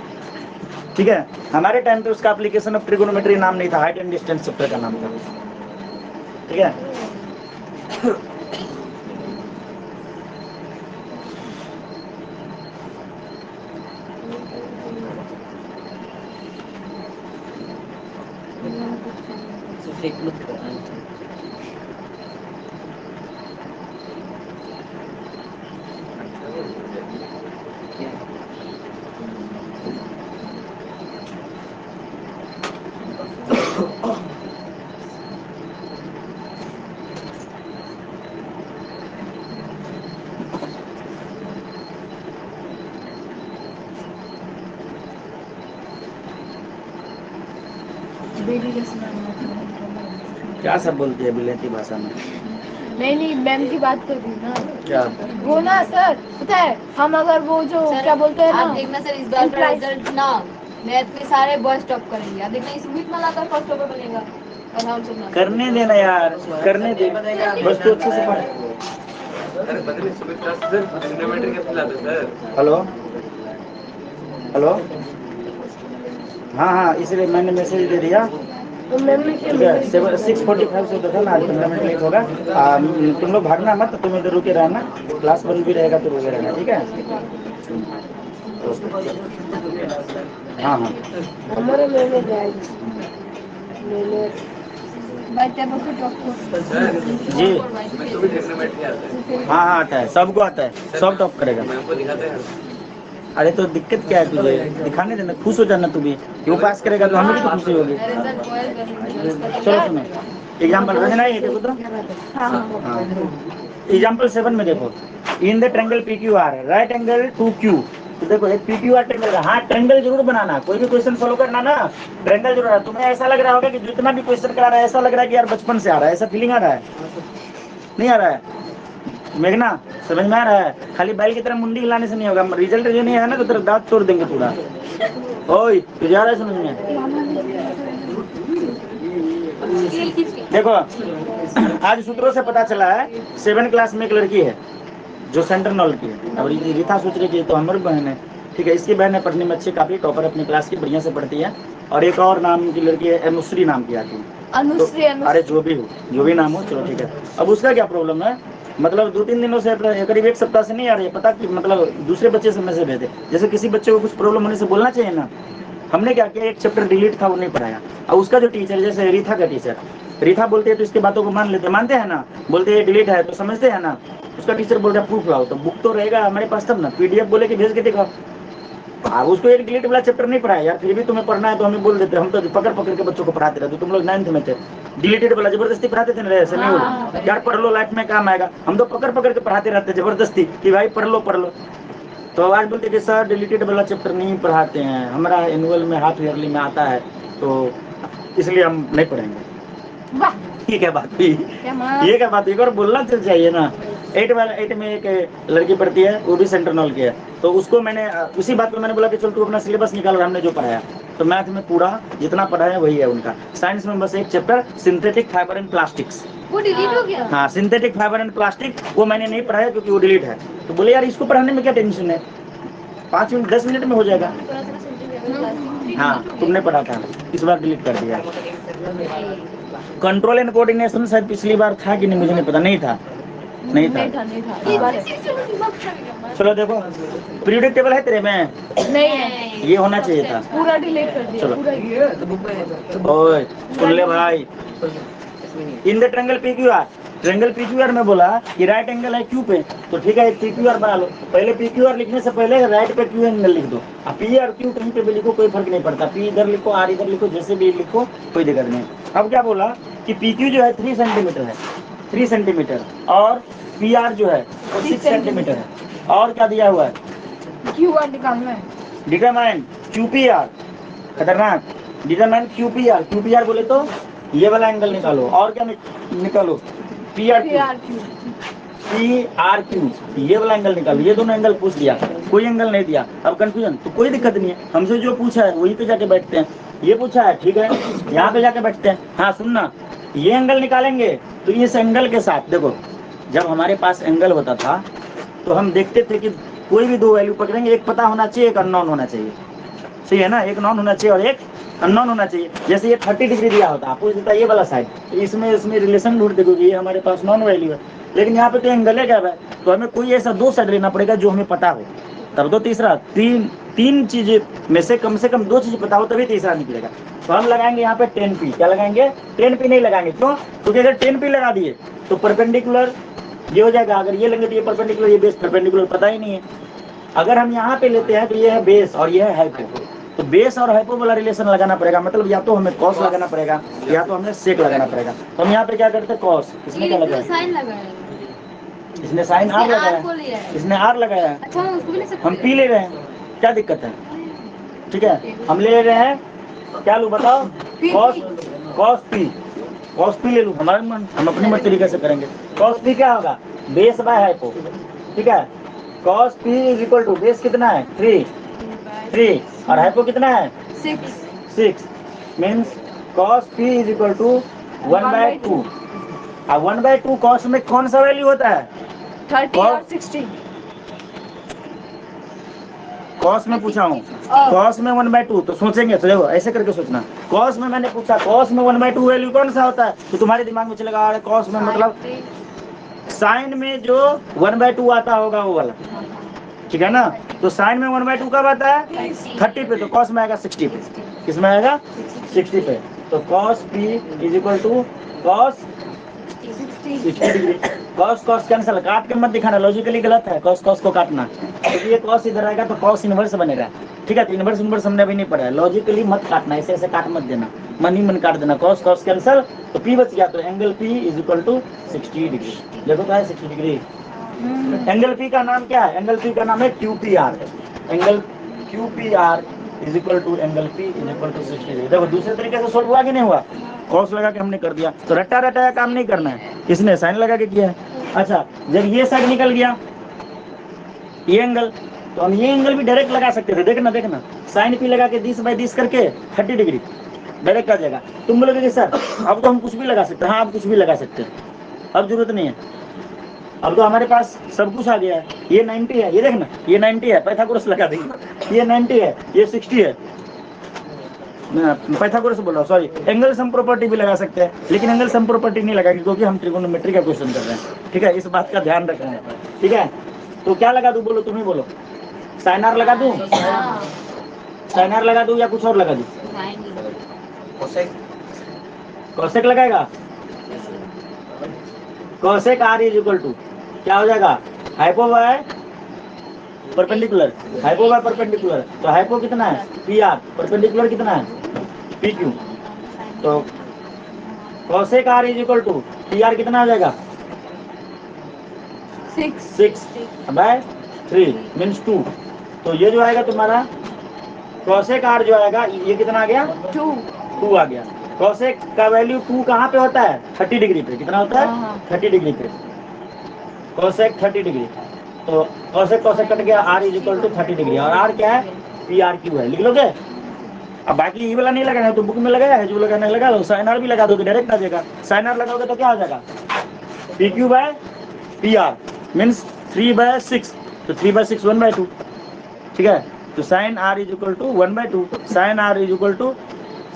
ठीक है। हमारे टाइम पे उसका एप्लीकेशन ऑफ ट्रिगोनोमेट्री नाम नहीं था, हाइट एंड डिस्टेंस चैप्टर का नाम था, ठीक है। क्या सब बोलती है बिलेती भाषा में? नहीं मैम की बात कर रही हूँ ना। क्या वो ना सर पता है, हम अगर वो जो क्या बोलते हैं आप ना, देखना सर इस बार का रिजल्ट ना मैथ में सारे बॉयज टॉप करेंगे। आप देखना सुमित मलाकर फर्स्ट टॉपर बनेगा और हम सब ना। करने देना यार, करने दे, बस तू अच्छे से पढ़। हेलो हेलो, हाँ इसलिए मैंने मैसेज दे दिया, ठीक है। 6:45 से होता था ना, आज 15 मिनट लेट होगा। तुम लोग भागना मत, तुम इधर रुके रहना, क्लास बंद भी रहेगा तो रुके रहना, ठीक है। हाँ जी, हाँ आता है, सबको आता है, सब टॉप करेगा। अरे तो दिक्कत क्या है तुझे? दिखाने देना, खुश हो जाना तू भी, वो पास करेगा तो हमें भी तो खुशी होगी। चलो सुनो एग्जाम्पल रचना है, देखो तो एग्जाम्पल 7 में देखो, in the triangle PQR right angle 2Q। तो देखो एक PQR ट्रायंगल है, हाँ ट्रायंगल जरूर बनाना, कोई भी क्वेश्चन सॉल्व करना ना ट्रायंगल जरूर है। तुम्हें ऐसा लग रहा होगा कि जितना भी क्वेश्चन करा रहा है ऐसा लग रहा है कि यार बचपन से आ रहा है, ऐसा फीलिंग आ रहा है? नहीं आ रहा है? मेघना समझ में आ रहा है? खाली बैल की तरह मुंडी हिलाने से नहीं होगा, रिजल्ट जो नहीं है ना तो तेरा दांत तोड़ देंगे पूरा। ओए तुझे आ रहा है समझ में? देखो आज सूत्रों से पता चला है 7 क्लास में एक लड़की है जो सेंट्रल नॉल की है, और रीता सोच रही है तो हमारी बहन है, ठीक है। इसकी बहन है पढ़ने में अच्छी, काफी टॉपर अपनी क्लास की, बढ़िया से पढ़ती है। और एक और नाम की लड़की है, अनुश्री नाम की आती है, अनुश्री। अरे जो भी नाम हो, चलो ठीक है। अब उसका क्या प्रॉब्लम है, मतलब 2-3 दिनों से, करीब 1 सप्ताह से नहीं आ रही है, पता कि मतलब दूसरे बच्चे से मैसेज भेजे। जैसे किसी बच्चे को कुछ प्रॉब्लम होने से बोलना चाहिए ना, हमने क्या किया, एक चैप्टर डिलीट था वो नहीं पढ़ाया। और उसका जो टीचर, जैसे रीथा का टीचर, रीथा बोलते हैं तो इसकी बातों को मानते हैं ना, बोलते हैं डिलीट है तो समझते हैं ना। उसका टीचर बोल रहा है प्रूफ लाओ, तो बुक तो रहेगा हमारे पास तब ना, PDF बोले कि भेज के दिखाओ। अब उसको एक डिलीट वाला चैप्टर नहीं पढ़ाया यार, फिर भी तुम्हें पढ़ना है तो हमें बोल देते। हम तो पकड़ के बच्चों को पढ़ाते रहते, तुम लोग 9th में थे, डिलीटेड वाला जबरदस्ती पढ़ाते थे ना, ऐसे नहीं हो यार पढ़ लो लाइफ में काम आएगा। हम तो पकड़ के पढ़ाते रहते जबरदस्ती कि भाई पढ़ लो। तो आज बोलते कि सर डिलीटेड वाला चैप्टर नहीं पढ़ाते हैं, हमारा एनुअल में हाफ ईयरली में आता है तो इसलिए हम नहीं पढ़ेंगे। ये क्या बात हुई? ये क्या बात हुई? और बोलना तो चाहिए ना। 8 में एक लड़की पढ़ती है, वो भी सेंट्रल नॉल की है, तो उसको मैंने उसी बात पे मैंने बोला कि चल तू अपना सिलेबस निकाल, हमने जो पढ़ाया तो मैथ में पूरा जितना पढ़ा है वही है उनका। साइंस में बस एक chapter synthetic fibre and plastics. वो डिलीट हो गया। हाँ, सिंथेटिक फाइबर एंड प्लास्टिक वो मैंने नहीं पढ़ाया क्योंकि वो डिलीट है। तो बोले यार इसको पढ़ाने में क्या टेंशन है, 5 मिनट 10 मिनट में हो जाएगा। हाँ, तुमने पढ़ा था, इस बार डिलीट कर दिया। कंट्रोल एंड कोऑर्डिनेशन शायद पिछली बार था कि नहीं मुझे नहीं पता, नहीं था। नहीं था। चलो देखो, पीरियोडिक टेबल है तेरे में? नहीं है, ये होना चाहिए था। पूरा डिलीट कर दिया। चलो। पूरा ओए सुन ले भाई, in the triangle PQR, triangle PQR में बोला कि राइट एंगल है क्यू पे, तो ठीक है PQR बना लो। पहले PQR लिखने से पहले राइट पे क्यू एंगल लिख दो। अब P और Q कहीं पे भी लिखो, कोई फर्क नहीं पड़ता। P इधर लिखो, R इधर लिखो, जैसे भी लिखो कोई दिक्कत नहीं। अब क्या बोला कि PQ जो है 3 सेंटीमीटर है, 3 सेंटीमीटर, और PR जो है वो 6 सेंटीमीटर है। और क्या दिया हुआ है? QR निकालना है। डिटरमाइन QPR, खतरनाक। डिटरमाइन QPR, QPR बोले तो ये वाला एंगल निकालो। और क्या निकालो? PRQ, ये वाला एंगल निकालो। ये दोनों एंगल पूछ दिया, कोई एंगल नहीं दिया। अब कंफ्यूजन तो कोई दिक्कत नहीं है, हमसे जो पूछा है वहीं पे जाके बैठते हैं। ये पूछा है ठीक है, यहाँ पे जाके बैठते हैं। हाँ सुनना, ये एंगल निकालेंगे तो इस एंगल के साथ देखो, जब हमारे पास एंगल होता था तो हम देखते थे कि कोई भी दो वैल्यू पकड़ेंगे, एक पता होना चाहिए, एक अननोन होना चाहिए। सही है ना, एक नॉन होना चाहिए और एक अननोन होना चाहिए। जैसे ये 30 डिग्री दिया होता, आपको देता ये वाला साइड, तो इसमें रिलेशन ढूंढ देखोगे, ये हमारे पास नॉन वैल्यू है। लेकिन यहाँ पे तो एंगल है क्या है, तो हमें कोई ऐसा दो साइड लेना पड़ेगा जो हमें पता हो, तब तो तीसरा। तीन चीजें में से कम 2 चीज पता हो तभी तीसरा निकलेगा। तो हम लगाएंगे यहाँ पे 10P। क्या लगाएंगे? 10P नहीं लगाएंगे, क्यों? क्योंकि अगर 10P लगा दिए तो परपेंडिकुलर ये हो जाएगा। अगर ये लेंगे तो ये परपेंडिकुलर, ये बेस परपेंडिकुलर पता ही नहीं है। अगर हम यहाँ पे लेते हैं तो ये है बेस और ये है हाइपो, तो बेस और हाइपो वाला रिलेशन लगाना पड़ेगा। मतलब या तो हमें कॉस लगाना पड़ेगा या तो हमें सेक लगाना पड़ेगा। तो हम यहाँ पे क्या करते हैं? कॉस। इसने क्या लगाया? साइन लगाया, इसने साइन R लगाया, इसने R लगाया। अच्छा हम उसको भी ले सकते हम P ले रहे हैं, क्या दिक्कत है? ठीक है, हम ले रहे हैं, क्या लूँ बताओ? कॉस P ले लूँ, हमारे मन, हम अपने मत तरीके से करेंगे। कॉस P क्या होगा? Base by hypo. ठीक है, cos P is equal to base कितना है? 3 और हाइपो कितना है? 6 means cos P is equal to 1/2। अब 1/2 कॉस में कौन सा वैल्यू होता है? 30 और 60। कॉस में पूछा हूँ, कॉस में 1/2, तो सोचेंगे तो देखो ऐसे करके सोचना। कॉस में मैंने पूछा, कॉस में 1/2 वैल्यू कौन सा होता है, तो तुम्हारे दिमाग में चलेगा कॉस में मतलब साइन में जो 1/2 आता होगा वो वाला, ठीक है ना। तो साइन में 1/2 कब आता है? 30 पे, तो कॉस में आएगा 60 पे। किसमें आएगा? 60 पे। तो cos P is equal to cos 60 degree. Cos cancel, काट के मत दिखाना, लॉजिकली गलत है कॉस को काटना। तो ये कॉस इधर आएगा तो कॉस इनवर्स बनेगा। ठीक है, तो इनवर्स हमने अभी नहीं पढ़ा है। लॉजिकली मत काटना, ऐसे काट मत देना, मन ही मन काट देना। कॉस कैंसल, तो P बच गया। तो angle P is equal to 60 degree. देखो क्या है 60 डिग्री। एंगल P का नाम क्या है? एंगल P का नाम है QPR। Angle QPR is equal to angle P is equal to 60 degree. देखो दूसरे तरीके से सोल्व हुआ कि नहीं हुआ? कॉस लगा के हमने कर दिया। तो रट्टा काम नहीं करना है, इसने साइन लगा के किया है। अच्छा, जब ये साइड निकल गया ये एंगल, तो हम ये एंगल भी डायरेक्ट लगा सकते थे। देखना साइन P लगा के 20/20 करके 30 डिग्री डायरेक्ट आ जाएगा। तुम बोलोगे कि सर अब तो हम कुछ भी लगा सकते हैं। हाँ, आप कुछ भी लगा सकते हैं, अब जरूरत नहीं है। अब तो हमारे पास सब कुछ आ गया है। ये 90 है, ये देखना ये 90 है, पाइथागोरस लगा देंगे। ये 90 है, ये 60 है, पाइथागोरस बोल रहा हूँ, सॉरी। एंगल सम प्रॉपर्टी भी लगा सकते हैं, लेकिन एंगल सम प्रॉपर्टी नहीं लगाएंगे क्योंकि हम ट्रिगोनोमेट्री का क्वेश्चन कर रहे हैं। ठीक है, इस बात का ध्यान रखना है। ठीक है, तो क्या लगा दूं? बोलो, तुम ही बोलो। साइन R लगा दूं? साइन R लगा दूं या कुछ और लगा दूं? कोसेक लगाएगा। Cosec R is equal to क्या हो जाएगा? Hypo by perpendicular. Hypo by perpendicular, तो हाइपो कितना है? PR। परपेंडिकुलर कितना है? PQ। तो cosec R is equal to PR कितना आ जाएगा? 6 बाय 3 मीन्स 2। तो ये जो आएगा तुम्हारा कोसेक R जो आएगा, ये कितना आ गया? 2 आ गया। कोसेक का वैल्यू 2 कहाँ पे होता है? 30 डिग्री पे। कितना होता है? 30 डिग्री पे। कोसेक 30 डिग्री, तो कोसेक कट गया। R is equal to 30 degree, और R क्या है? PRQ है। लिख लोगे? अब बाकी ये वाला नहीं लगाना है तो बुक में लगाया है, जो लगाना लगा लो। साइन आर भी लगा दोगे डायरेक्ट आ जाएगा। साइन आर लगाओगे तो क्या हो जाएगा, P Q by P R means 3/6, तो 3/6 1/2, ठीक है। तो sine R is equal to 1/2, sine R is equal to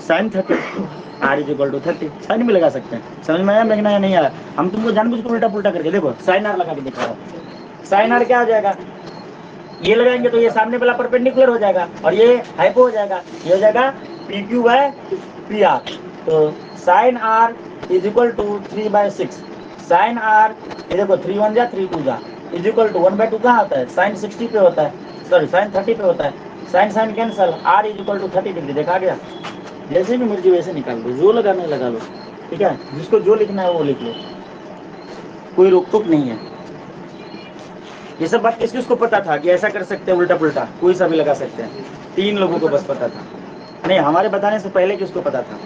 sine 30, R is equal to 30। Sine भी लगा सकते हैं, समझ में आया लगना या नहीं आया? हम तुमको जानबूझ के उल्टा पुल्टा करके देखो साइन आर लगा के दिखा रहा हूं। साइन आर क्या हो जाएगा, ये लगाएंगे तो ये सामने वाला परपेंडिकुलर हो जाएगा और ये हाइपो हो जाएगा, ये हो जाएगा P Q by P R. तो sine R is equal to 3/6, sine R ये देखो 3 1 जा 3 2 जा इज इक्वल टू 1/2 कहाँ होता है, साइन 60 पे होता है, सॉरी साइन 30 पे होता है, sine sine cancel, R is equal to 30 degree. देखा गया, जैसे भी मर्जी वैसे निकाल दो, जो लगाना है लगा लो, ठीक है। जिसको जो लिखना है वो लिख लो, कोई रोक टोक नहीं है। ये सब बात किस किस को पता था कि ऐसा कर सकते हैं उल्टा पुल्टा, कोई सा भी लगा सकते हैं, 3 लोगों को बस पता था। नहीं, हमारे बताने से पहले किसको पता था,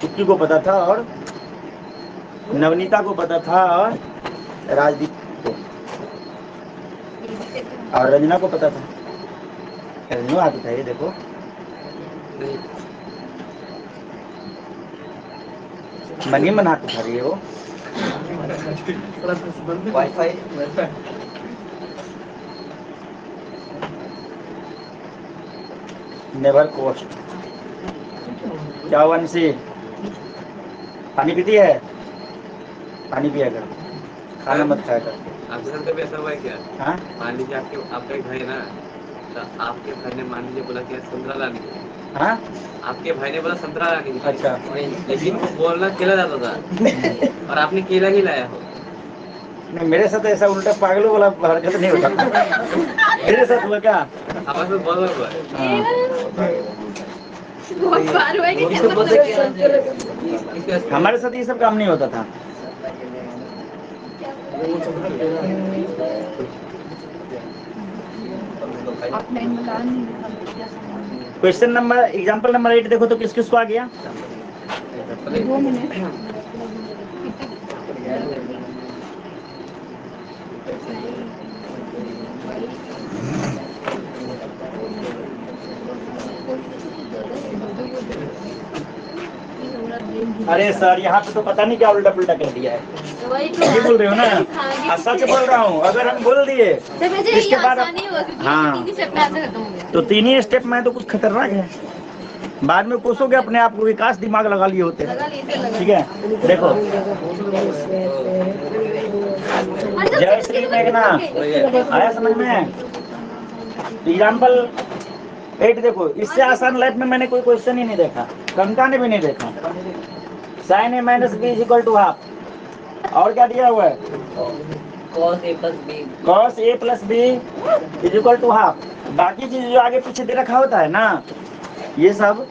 चुटकी को पता था और नवनीता को पता था और राजदीप को और रंजना को पता था। रंजना आता था, ये देखो मनी मन हाथ उठा रही है वो। WiFi never cost. क्या हुआ निशी, पानी पीती है? पानी पिया कर, खाना मत खाया कर। आपके साथ कभी ऐसा हुआ है क्या? हाँ, मान लीजिए आपका एक भाई है ना, तो आपके भाई ने मान लीजिए बोला कि संतरा लाने के लिए, हाँ, आपके भाई ने बोला संतरा लाने के लिए, अच्छा। लेकिन वो बोलना केला जाता था और आपने केला ही लाया हो। नहीं, मेरे साथ ऐसा उल्टा पागलों वाला हरकत नहीं होता। मेरे साथ हुआ क्या? हमारे साथ बहुत बार हुआ है। हाँ, बहुत बार हुआ है कि वो भी कैसे तो बोल पता सकते चला? हैं। हमारे साथ ये सब काम नहीं होता था। क्वेश्चन नंबर एग्जाम्पल नंबर 8 देखो तो किस किस को आ गया? अरे सर, यहाँ पे तो पता नहीं क्या उल्टा पुल्टा कर दिया है। वही तो ये बोल रहे हो ना? हाँ, सच बोल रहा हूँ, अगर हम बोल दिए तो मुझे इसके ये बाद आसानी हुआ क्योंकि हाँ। 3 स्टेप में आंसर खत्म हो गया। तो 3 ही स्टेप में तो कुछ खतरनाक है, बाद में कोसोगे अपने आप को, विकास दिमाग लगा लिए होते लगा हैं, लिए थे, लगा ठीक है। देखो मतलब जय श्री मेघना, आया समझ में? एग्जाम्पल 8 देखो, इससे आसान लाइफ में मैंने कोई क्वेश्चन ही नहीं देखा, कंका ने भी नहीं देखा। Sine A minus B is equal to half, और क्या दिया हुआ है, cos a plus b cos a plus B is equal to half. बाकी चीज जो आगे पीछे दे रखा होता है ना, ये सब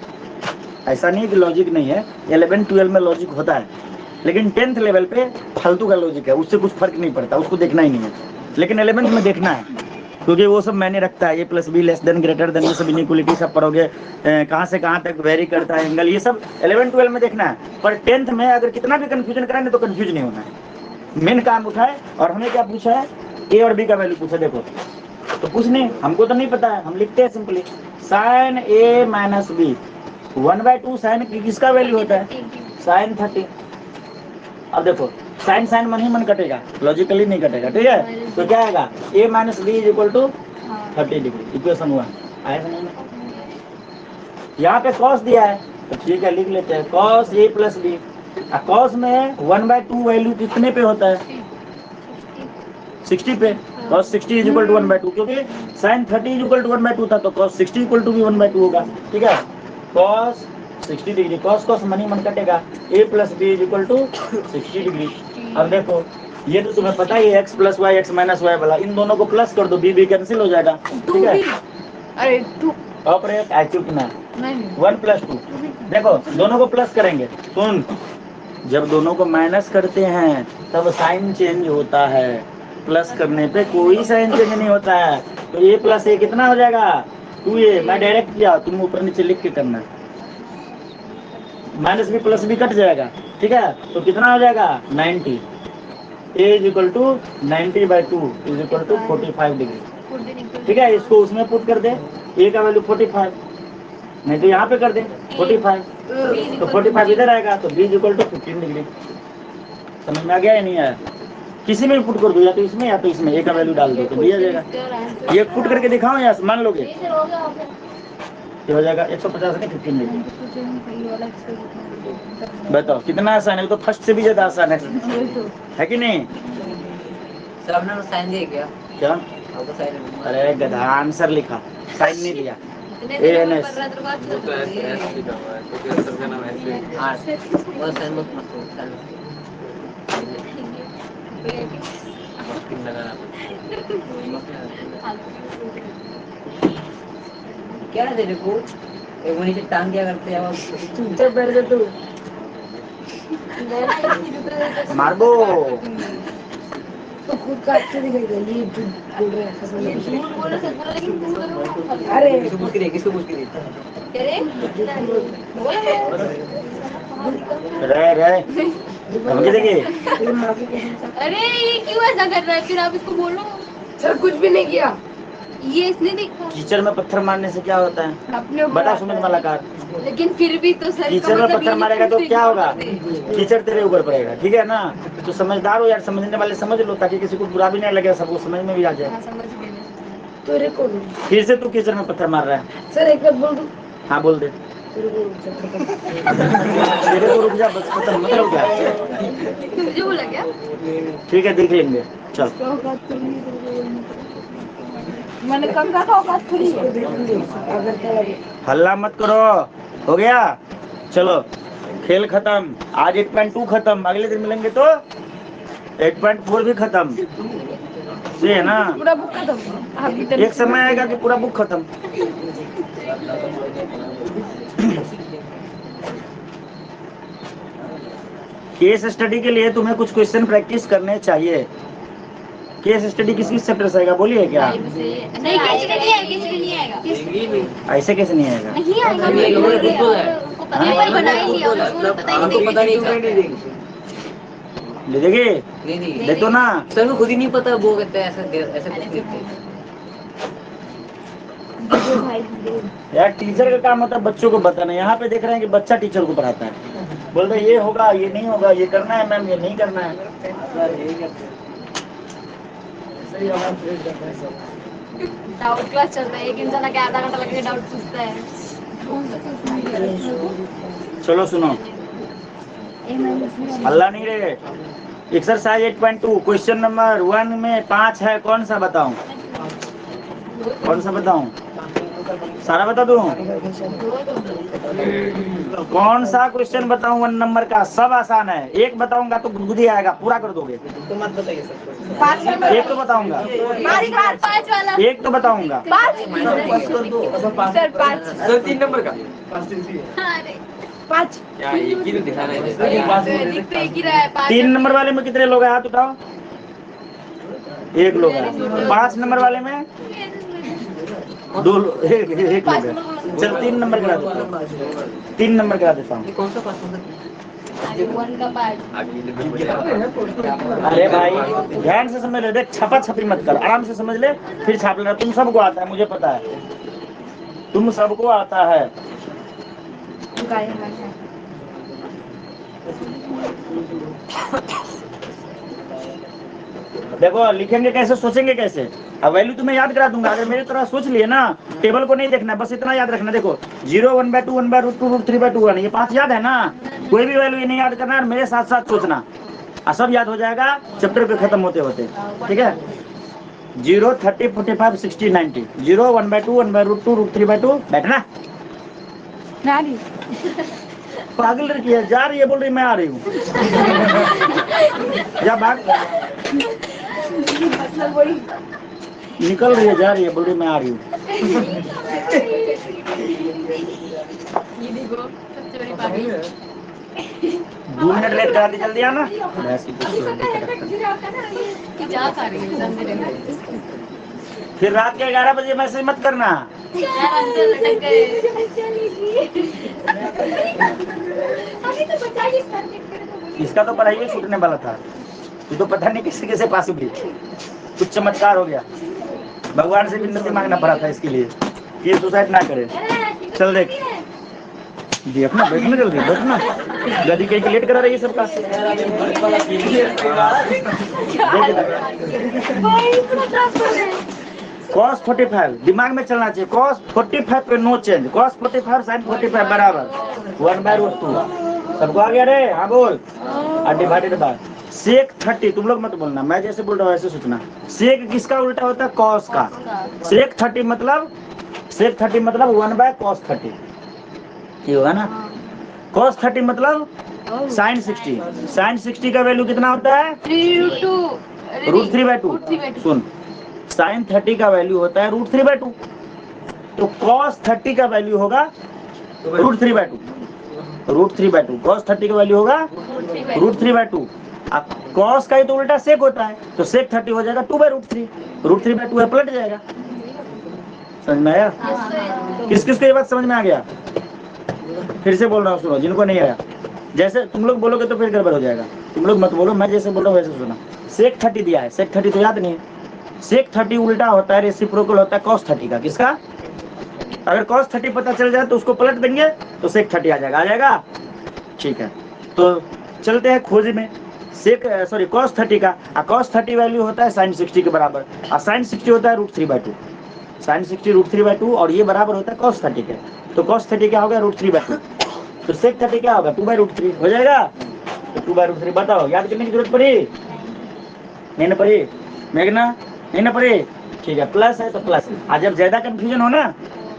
ऐसा नहीं कि लॉजिक नहीं है, 11 12 में लॉजिक होता है, लेकिन 10th लेवल पे फालतू का लॉजिक है, उससे कुछ फर्क नहीं पड़ता, उसको देखना ही नहीं है। लेकिन 11th में देखना है, क्योंकि वो सब मैंने रखता है, A plus B less than greater than, ये सब इनइक्वलिटी सब पढ़ोगे, कहाँ से कहाँ तक वेरी करता है एंगल, ये सब 11 12 में देखना है। पर 10th में अगर कितना भी कंफ्यूजन कराए तो कंफ्यूज नहीं होना है। मेन काम उठाए और हमें क्या पूछा है, ए और बी का वैल्यू पूछा। देखो तो कुछ नहीं, हमको तो नहीं पता है, हम लिखते हैं simply sign A minus B 1/2 sign किसका वैल्यू होता है, साइन 30। अब देखो साइन साइन मन ही मन कटेगा, लॉजिकली नहीं कटेगा, ठीक है। तो क्या आएगा, a minus B is equal to 30 degree. Equation 1 आया समझ में? यहाँ पे cos दिया है तो ठीक है, लिख लेते हैं cos a plus B. cos में 1/2 वैल्यू कितने पे होता है, 60 पे। cos 60 इज इक्वल टू 1/2, क्योंकि sin 30 इज इक्वल टू 1/2 था, तो cos 60 इक्वल टू भी 1/2 होगा, ठीक है। cos 60 डिग्री, cos cos मन ही मन कटेगा, a plus B is equal to 60 degree. अब देखो ये तो तुम्हें पता ही है, x plus Y X minus Y वाला, इन दोनों को प्लस कर दो, b b कैंसिल हो जाएगा, ठीक है। अरे तू ऑपरेट एक्टिव ना नहीं 1 + 2। देखो दोनों को प्लस करेंगे, सुन, जब दोनों को माइनस करते हैं तब साइन चेंज होता है, प्लस करने पे कोई साइन चेंज नहीं होता है। तो a प्लस a कितना हो जाएगा, 2a। मैं डायरेक्ट किया, तुम ऊपर नीचे लिख के करना, minus B plus B cut जाएगा, ठीक है। तो कितना हो जाएगा 90, a is equal to 90/2 is equal to 45 degree, ठीक है। इसको उसमें पुट कर दे, a का वैल्यू 45, नहीं तो यहाँ पे कर दें 45, तो 45 इधर आएगा तो b इक्वल टू 15 डिग्री। समझ में आ गया या नहीं आया? किसी में भी पुट कर दो, या तो इसमें या तो इसमें, एक का वैल्यू डाल दो तो भी आ जाएगा। ये पुट करके दिखाओ या मान लोगे? ये हो जाएगा 150 नहीं 15 डिग्री। बताओ कितना आसान है, तो फर्स्ट से भी ज्यादा आसान है कि नहीं? सर आपने साइन दिया क्या? क्या? आपको साइन अरे गधा, आंसर लिखा, साइन नहीं दिया। ANS वो तो ऐसे ऐसे लिखा हुआ है, क्योंकि आंसर का नाम ऐसे है। वो साइन मत साइन पिन लगाना क्या है तेरे को? एक नीचे टांग क्या करते हैं आप? चुपचाप बैठ जा तू। मार्बो। तो खुद का अच्छे दिखाई दे, ये झूठ बोल रहे हैं कसम से। झूठ बोलो सच बोलो, लेकिन तू तो अरे किसको पूछ के दे, किसको पूछ के दे? अरे रे धमकी देगी। तेरी माँ की कसम से। अरे ये क्यों ऐसा कर रहा है? फिर आप इसको बोलो। सर कुछ भी नहीं किया, ये इसने देखा, कीचड़ में पत्थर मारने से क्या होता है? अपने ऊपर बता आता सुमित है। मलाकार, लेकिन फिर भी तो सर कीचड़ में पत्थर मारेगा तो क्या होगा? कीचड़ तेरे ऊपर पड़ेगा, ठीक है ना? तो समझदार हो यार, समझने वाले समझ लो, ताकि किसी को बुरा भी नहीं लगे, सबको समझ में भी आ जाए। समझ गए। तो रिकॉर्ड फिर से तू कीचड़ में पत्थर मार रहा है। सर एक बार बोल दूं? हाँ बोल दे। तेरे को रुक जा, खत्म। तेरे को रुक जा बस, खत्म, मतलब क्या? मुझे बोला क्या? ठीक है देख लेंगे, चल। मैंने कंगा का औकात थोड़ी है। देखेंगे अगर क्या लगे। हल्ला मत करो, हो गया? चलो खेल खत्म, आज 8.2 खत्म, अगले दिन मिलेंगे तो 8.4 भी खत्म। ये है ना, पूरा बुक खत्म। आप भी एक समय आएगा कि पूरा बुक खत्म। केस स्टडी के लिए तुम्हें कुछ क्वेश्चन प्रैक्टिस करने चाहिए। केस स्टडी किस किस चैप्टर से आएगा बोलिए क्या? नहीं किसी नहीं आएगा, किसी नहीं आएगा, ऐसे कैसे नहीं आएगा? नहीं आएगा। उनको पता है, बना ही लिया उन्होंने, पता ही आपको नहीं। पता नहीं था? ले देंगे, नहीं दे दो ना। सर को खुद ही नहीं पता, वो कहते हैं ऐसा ऐसा कुछ देते हैं। यार टीचर का काम होता है बच्चों को बताना। यहाँ पे देख रहे हैं कि बच्चा टीचर को पढ़ाता है, बोलते ये होगा, ये नहीं होगा, ये करना है मैम, ये नहीं करना है। डाउट क्लास चलता है, एक इंसान आके आधा घंटा लगे डाउट पूछता है। चलो सुनो, अल्लाह नहीं रे। एक्सरसाइज 8.2 क्वेश्चन नंबर 1 में 5 है, कौन सा बताऊं? कौन सा बताऊं? सारा बता दूं? कौन सा क्वेश्चन बताऊं 1 नंबर का? सब आसान है, एक बताऊंगा तो गुदगुदी आएगा, पूरा कर दोगे। तो मत बताइए सर। 5 नंबर एक तो बताऊंगा, 5 वाला एक तो बताऊंगा। 5 सर 5 सर 3 नंबर का अरे 5 क्या एक ही तो दिखाना है? दिख तो एक ही रहा है 5। 3 नंबर वाले में कितने लोग हैं हाथ उठाओ? एक लोग है। 5 नंबर वाले में 2 लोग, एक लोग है। चल 3 नंबर करा देता हूँ, 3 नंबर करा देता हूँ। ये कौन सा पास है? 1 का पार्ट। अगले नंबर क्या? अरे भाई ध्यान से समझ ले, देख छपा छपी मत कर, आराम से समझ ले फिर छाप लेना। तुम सबको आता है, मुझे पता है तुम सबको आता है। देखो लिखेंगे कैसे, सोचेंगे कैसे? अब वैल्यू तुम्हें याद करा दूंगा, अगर मेरी तरह सोच लिए ना, टेबल को नहीं देखना, बस इतना याद रखना। देखो 0 1/2 1/√2 √3/2 1, ये 5 याद है ना? कोई भी वैल्यू ये नहीं याद करना, मेरे साथ साथ सोचना, सब याद हो जाएगा चैप्टर पे खत्म होते होते। ठीक है? 0 30 45 60 90 0 1/2 1/√2 √3/2 बैठना। नानी पागल लड़की है, जा रही है, बोल रही मैं आ रही हूँ। जा भाग, मतलब वही निकल रही है, जा रही है, बोल रही मैं आ रही हूँ। ये देखो सबसे बड़ी पागल। 2 मिनट लेट करा दी, जल्दी आना। कि जा खा रही है समझ रहे हो? फिर रात के 11 बजे मैसेज मत करना। यार अंदर लटक गए। इसका तो पढ़ाई में छूटने वाला था, ये तो पता नहीं किसी कैसे पास हुई। कुछ चमत्कार हो गया, भगवान से विनती मांगना पड़ा था इसके लिए कि ये सुसाइड ना करे। चल देख। देखना, बैठना जल्दी, बैठना। गदी कहीं लेट करा रही है सबका। cos 45 दिमाग में चलना चाहिए। cos 45 पे नो चेंज, cos 45 sin 45 बराबर 1/√2। सबको आ गया रे? हाँ बोल। और डिवाइडेड बाय sec 30। तुम लोग मत बोलना, मैं जैसे बोल रहा हूँ वैसे सोचना। sec किसका उल्टा होता है? cos का। sec 30 मतलब 1/cos 30 ये होगा ना। cos 30 मतलब sin 60। sin 60 का वैल्यू कितना होता है? √3/2। सुन, sin 30 का वैल्यू होता है √3/2, तो cos 30 का वैल्यू होगा √3/2। √3/2 cos 30 का वैल्यू होगा √3/2। अब cos का ही तो उल्टा sec होता है, तो sec 30 हो जाएगा 2/√3। √3/2 है, पलट जाएगा। समझ में आया? किस किस को ये बात समझ में आ गया? फिर से बोल रहा हूँ, सुनो जिनको नहीं आया। जैसे तुम लोग बोलोगे तो फिर गड़बड़ हो जाएगा। तुम लोग मत बोलो, मैं जैसे बोल रहा हूँ वैसे सुना। sec 30 दिया है, sec 30 तो याद नहीं है। sec 30 उल्टा होता है, रेसिप्रोकल होता है cos 30 का। किसका? अगर cos 30 पता चल जाए तो उसको पलट देंगे तो sec 30 आ जाएगा। आ जाएगा? ठीक है, तो चलते हैं खोज में। cos 30 का, cos 30 वैल्यू होता है sin 60 के बराबर, और sin 60 होता है √3/2। sin 60 √3/2 और ये बराबर होता है cos 30 के। तो cos 30 क्या होगा? √3/2। तो sec 30 क्या होगा? 2/√3 हो जाएगा। तो 2/√3 बताओ, याद करने की जरूरत पड़ी? नहीं ना पड़ी? मेघना नहीं ना पड़ी? ठीक है, प्लस है तो प्लस। आज जब ज्यादा कंफ्यूजन हो ना,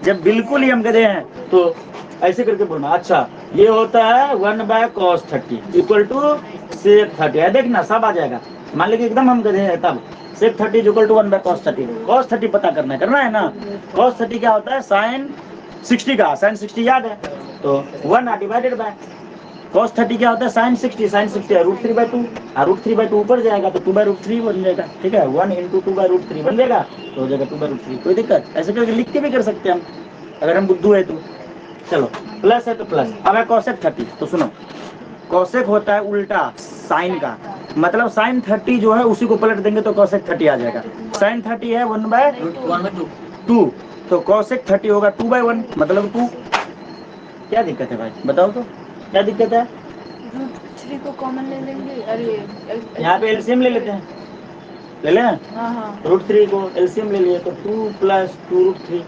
जब बिल्कुल ही हम गधे हैं, तो ऐसे करके बोलना, अच्छा ये होता है 1/cos 30 इक्वल टू sec 30 है। देखना सब आ जाएगा। मान लीजिए एकदम हम गधे हैं, तब sec 30 equal to 1/cos 30। cos 30 पता करना है ना। cos 30 क्या होता है? sin 60 का। sin 60 याद है, तो 1 डिवाइडेड बाय cos 30 क्या होता है? sin 60। sin 60 है √3/2, और √3/2 ऊपर जाएगा तो 2/√3 बन जाएगा। ठीक है, 1 × 2/√3 बन जाएगा, तो हो जाएगा 2/√3। कोई दिक्कत? ऐसे करके लिख के भी कर सकते हैं हम, अगर हम बुद्धू है तो। चलो, प्लस है तो प्लस। अब है cosec 30, तो सुनो, cosec होता है उल्टा sin का, मतलब sin 30 जो है उसी को पलट देंगे तो cosec 30 आ जाएगा। sin 30 है 1/2, तो cosec 30 होगा 2/1 मतलब 2। क्या दिक्कत है भाई, बताओ तो क्या दिक्कत है? √3 को कॉमन ले लेंगे। अरे यहाँ पे एलसीएम ले लेते हैं, ले लें। हाँ √3 को एलसीएम ले लिए तो 2 + 2√3।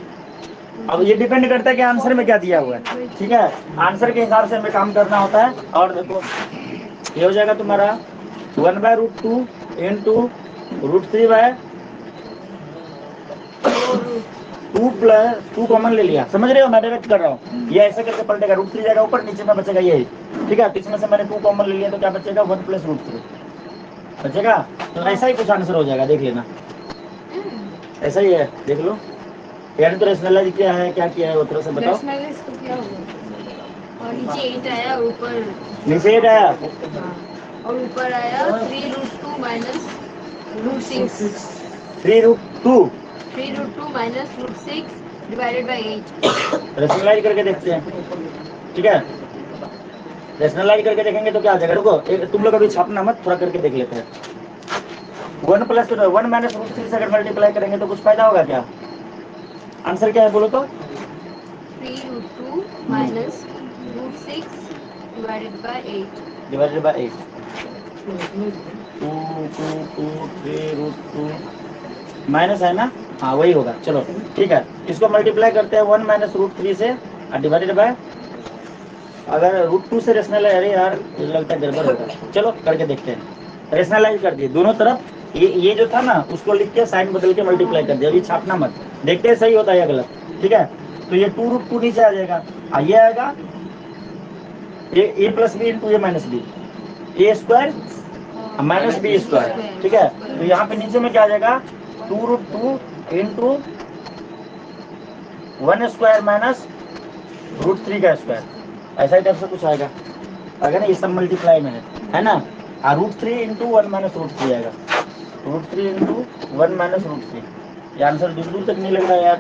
अब ये डिपेंड करता है कि आंसर में क्या दिया हुआ है। ठीक है, आंसर के हिसाब से हमें काम करना होता है। और देखो ये हो जाएगा तुम्हारा 1/√2 × √3/2 + 2 कॉमन ले लिया। समझ रहे हो? मैं डायरेक्ट कर रहा हूँ, ये ऐसे करके पलटेगा, √3 जाएगा ऊपर, नीचे में बचेगा यही। ठीक है, तो इसमें से मैंने 2 कॉमन ले लिया तो क्या बचेगा? 1 + √3 बचेगा। तो ऐसा ही कुछ आंसर हो जाएगा, देख लेना। ऐसा ही है, देख लो। यानी तो रेशनलाइज किया है, क्या किया है वो थोड़ा सा बताओ। रैशनलाइज तो क्या होगा? और नीचे 8 आया, ऊपर नीचे 8 आया और ऊपर आया 3√2 - √6। 3√2 √6 डिवाइडेड बाय 8। रेशनलाइज करके देखते हैं। ठीक है, रेशनलाइज करके देखेंगे तो क्या आ जाएगा। रुको, तुम लोग अभी छापना मत, थोड़ा करके देख लेते हैं। 1 + 1 - √3 से अगर मल्टीप्लाई करेंगे तो कुछ फायदा होगा क्या? आंसर क्या है बोलो तो? 3√2 - √6 divided bye 8। Divided by 8। 2 2 2 3√2 minus है ना? हाँ वही होगा। चलो ठीक है, इसको मल्टीप्लाई करते हैं 1 - √3 से और डिवाइडेड बाय, अगर √2 से रेशनलाइज, अरे यार लगता है गड़बड़ होगा। चलो करके देखते हैं। रेशनलाइज कर दिए दोनों तरफ, ये जो था ना उसको लिख के साइन बदल के मल्टीप्लाई कर दिया। अभी छापना मत, देखते हैं सही होता है या गलत। ठीक है, तो ये 2√2 नीचे आ जाएगा, ये आएगा a + b × a - b, a² - b²। ठीक है, तो यहाँ पे नीचे में क्या आ जाएगा? 2√2 × 1² - √3 का स्क्वायर। ऐसा ही टाइप से कुछ आएगा, अगर ना ये सब मल्टीप्लाई में है ना। √3 × 1 - √3 आएगा, √3 × 1 - √3। ये आंसर दूर दूर तक नहीं लग रहा है यार।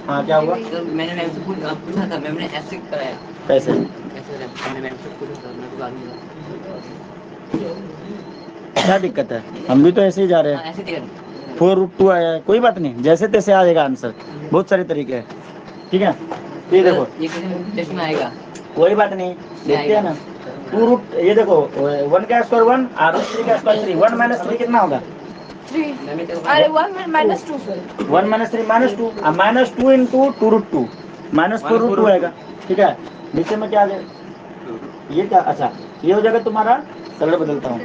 हाँ क्या हुआ? सर मैंने मैम से पूछा था, मैम ने ऐसे कराया। कैसे? मैंने मैम से पूछा था, मैं तो क्या दिक्कत है? हम भी तो ऐसे ही जा रहे हैं। ऐसे दिया 4√2 आया है, कोई बात नहीं, जैसे तैसे आ जाएगा आंसर। बहुत सारे तरीके हैं। ठीक है, ये देखो ये टेस्ट में आएगा। कोई बात नहीं, देखते हैं ना। 2 रूट, ये देखो 1 का स्क्वायर 1 और रूट 3 का स्क्वायर 3, 1 माइनस 3 कितना होगा? 3 अरे 1 minus 2 1 माइनस 3 माइनस 2, और minus 2 into 2 root 2 minus 4 root 2 आएगा। ठीक है, नीचे में क्या आ जाएगा? ये क्या, अच्छा ये हो जाएगा तुम्हारा, कलर बदलता हूँ,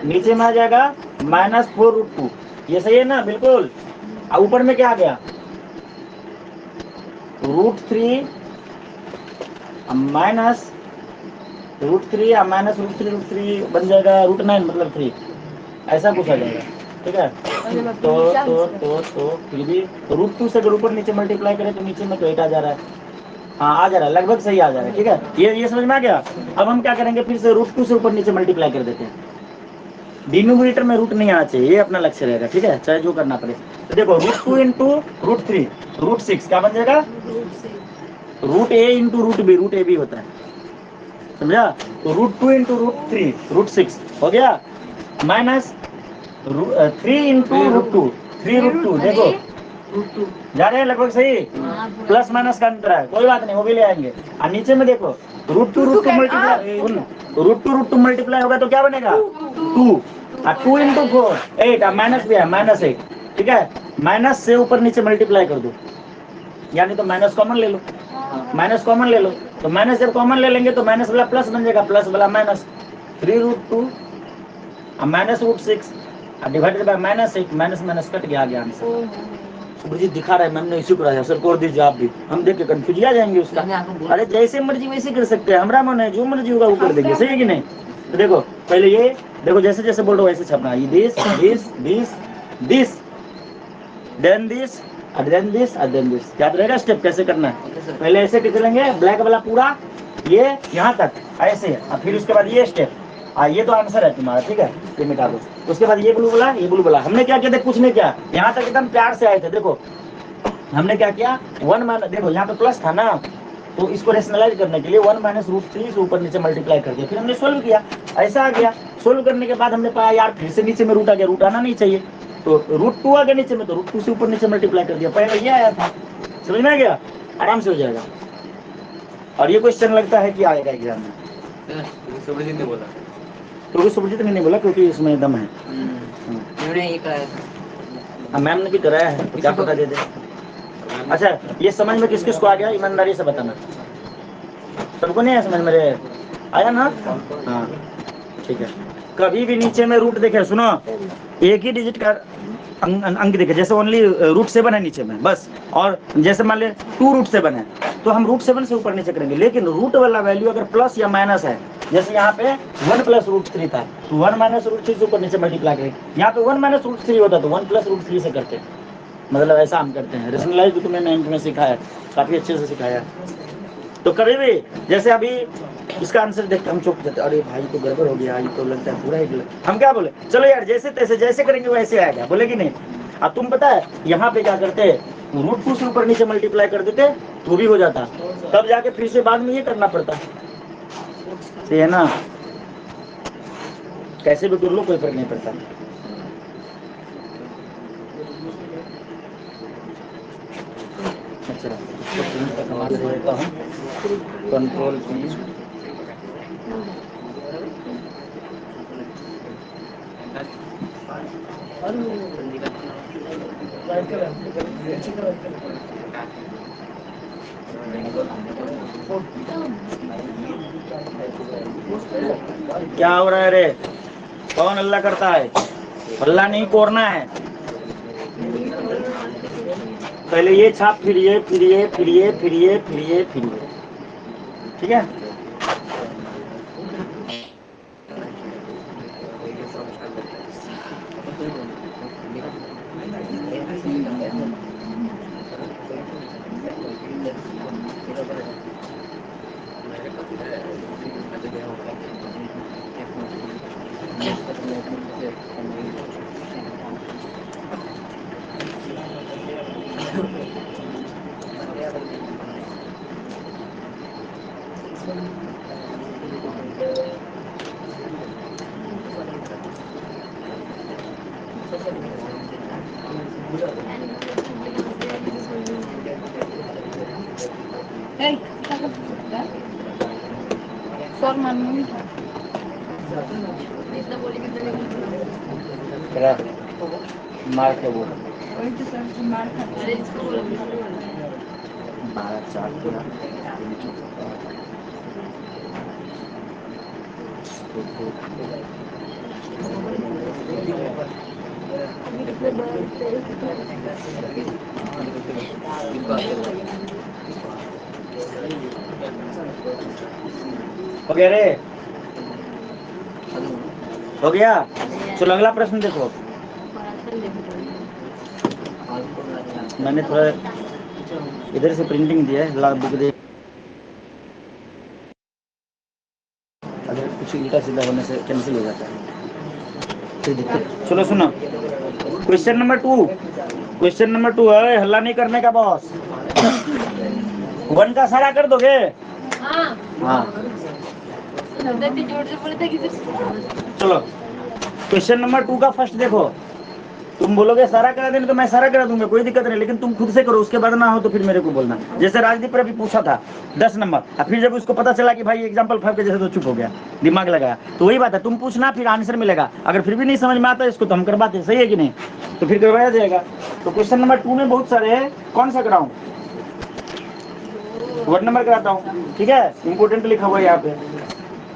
नीचे में आ जाएगा माइनस 4 रूट 2, ये सही है ना? बिल्कुल। और ऊपर में क्या आ गया? रूट 3 माइनस रूट 3 और माइनस रूट 3 बन जाएगा रूट 9 मतलब 3, ऐसा कुछ आ जाएगा। ठीक है, तो फिर भी रूट 2 से अगर ऊपर नीचे मल्टीप्लाई करें तो नीचे में तो 8 आ जा रहा है। हाँ आ जा रहा है, लगभग सही आ जा रहा है। ठीक है, ये समझ में आ गया। अब हम क्या करेंगे, फिर से रूट 2 से ऊपर नीचे मल्टीप्लाई कर देते हैं। डिनोमिनेटर में रूट नहीं आना चाहिए, ये अपना लक्ष्य रहेगा। ठीक है, चाहे जो करना पड़े। तो देखो रूट 2 इंटू रूट 3 रूट 6 क्या बन जाएगा? Root A into root A B होता है, समझा? तो रूट 2 इंटू रूट 3 रूट 6 हो गया, माइनस 3 इंटू रूट 2 3 रूट 2, देखो जा रहे हैं लगभग सही, प्लस माइनस का अंतर है, कोई बात नहीं, वो भी ले आएंगे। और नीचे में देखो root two root two multiply होगा तो क्या बनेगा? 2 और 2 इंटू 4 8 और माइनस भी है माइनस 8। ठीक है, माइनस से ऊपर नीचे मल्टीप्लाई कर दो, यानी तो माइनस कॉमन ले लो, माइनस कॉमन ले लो, तो माइनस जब कॉमन ले लेंगे तो माइनस वाला प्लस बन जाएगा, प्लस वाला माइनस, 3 रूट 2 और minus root 6 divided by minus 8, minus minus cut गया, आ गया आंसर। सुब्रजीत दिखा रहा है, मैंने इसी को रहा सर को दीजिए आप भी, हम देख के कंफ्यूज आ जाएंगे उसका। अरे जैसे मर्जी वैसे कर सकते हैं, हमारा मन है जो मर्जी होगा वो कर देंगे, सही है कि नहीं? तो देखो पहले ये देखो, जैसे जैसे बोल रहा हूँ वैसे छपना, ये दिस देन दिस और देन दिस और देन दिस, याद रहेगा स्टेप कैसे करना है? पहले ऐसे कर चलेंगे, ब्लैक वाला पूरा ये यहाँ तक ऐसे, और फिर उसके बाद ये स्टेप, ये तो आंसर है तुम्हारा। ठीक है, ये मिटा दो। उसके बाद ये ब्लू वाला हमने क्या किया था, कुछ नहीं किया, यहाँ तक एकदम प्यार से आए थे। देखो हमने क्या किया, 1 माइनस, देखो यहाँ पे प्लस था ना, तो इसको रेशनलाइज करने के लिए 1 माइनस रूट 3 से ऊपर नीचे मल्टीप्लाई कर दिया, फिर हमने सोल्व किया, ऐसा आ गया। सोल्व करने के बाद हमने पाया यार फिर से नीचे में रूट आ गया, रूट आना नहीं चाहिए, तो रूट 2 आ गया नीचे में, तो रूट 2 से ऊपर नीचे मल्टीप्लाई कर दिया, पहले ये आया था। समझ में आ गया, आराम से हो जाएगा। और ये क्वेश्चन लगता है कि आएगा एग्जाम में, सुब्रजीत ने बोला, क्योंकि सुब्रजीत ने नहीं बोला, क्योंकि इसमें दम है। मैम ने भी कराया है, तो क्या पता दे दे। अच्छा ये समझ में किस किस को आ गया, ईमानदारी से बताना, सबको नहीं है समझ में? आया ना? हाँ ठीक है। कभी भी नीचे में रूट देखे, सुनो, एक ही डिजिट का अंक देखे, जैसे ओनली रूट 7 है नीचे में बस, और जैसे मान ले 2 रूट 7 है तो हम रूट 7 से ऊपर नीचे करेंगे, लेकिन रूट वाला वैल्यू अगर प्लस या माइनस है, जैसे यहाँ पे 1 प्लस रूट 3 था, तो 1 माइनस रूट 3 से ऊपर नीचे मल्टीप्लाई करेंगे। यहाँ पे 1 माइनस रूट 3 होता तो 1 प्लस रूट 3 से करते, मतलब ऐसा हम करते हैं। रेशनलाइज भी तुम्हें 9th में सिखाया, काफी अच्छे से सिखाया। तो कभी भी जैसे अभी इसका आंसर देख के हम चुप जाते, अरे भाई तो गड़बड़ हो गया, ये तो लगता है पूरा ही गलत। हम क्या बोले, चलो यार जैसे तैसे जैसे करेंगे वैसे आएगा, बोले कि नहीं? अब तुम पता है यहाँ पे क्या करते, रूट 2 से ऊपर नीचे मल्टीप्लाई कर देते तो भी हो जाता, तब जाके फिर से बाद में ये करना पड़ता, सही है ना? कैसे भी कर लो कोई फर्क नहीं पड़ता। अच्छा कंट्रोल क्या हो रहा है रे? कौन अल्लाह करता है? अल्लाह नहीं कोरना है। पहले ये छाप, फिर ये, फिर ये, फिर ये, फिर ये, फिर ये, फिर ये, ठीक है? सर मानूंगी इतना बोलेंगे तो नहीं तेरा मार के बोल वही तो सर मार खाता अरे इसको बोलो 12 4 पूरा हो गया रे हो गया चलो अगला प्रश्न देखो मैंने थोड़ा इधर से प्रिंटिंग दिया है लाल बुक दे अगर कुछ उल्टा सीधा होने से कैंसिल हो जाता है कोई दिक्कत चलो सुनो क्वेश्चन नंबर 2 है हल्ला नहीं करने का बॉस 1 का सारा कर दोगे हाँ हाँ इतनी जोर से बोले थे कि चलो क्वेश्चन नंबर 2 का फर्स्ट देखो तुम बोलोगे सारा करा देने तो मैं सारा करा दूंगा कोई दिक्कत नहीं लेकिन तुम खुद से करो उसके बाद ना हो तो फिर मेरे को बोलना जैसे राजदीप पर अभी पूछा था 10 नंबर और फिर जब उसको पता चला कि भाई एग्जाम्पल 5 के जैसे तो चुप हो गया दिमाग लगाया तो वही बात है तुम पूछना फिर आंसर मिलेगा अगर फिर भी नहीं समझ में आता इसको तो हम करवाते सही है कि नहीं तो फिर करवाया जाएगा तो क्वेश्चन नंबर 2 में बहुत सारे है कौन सा कराऊं 1 नंबर कराता हूँ ठीक है इंपोर्टेंट लिखा हुआ है यहाँ पे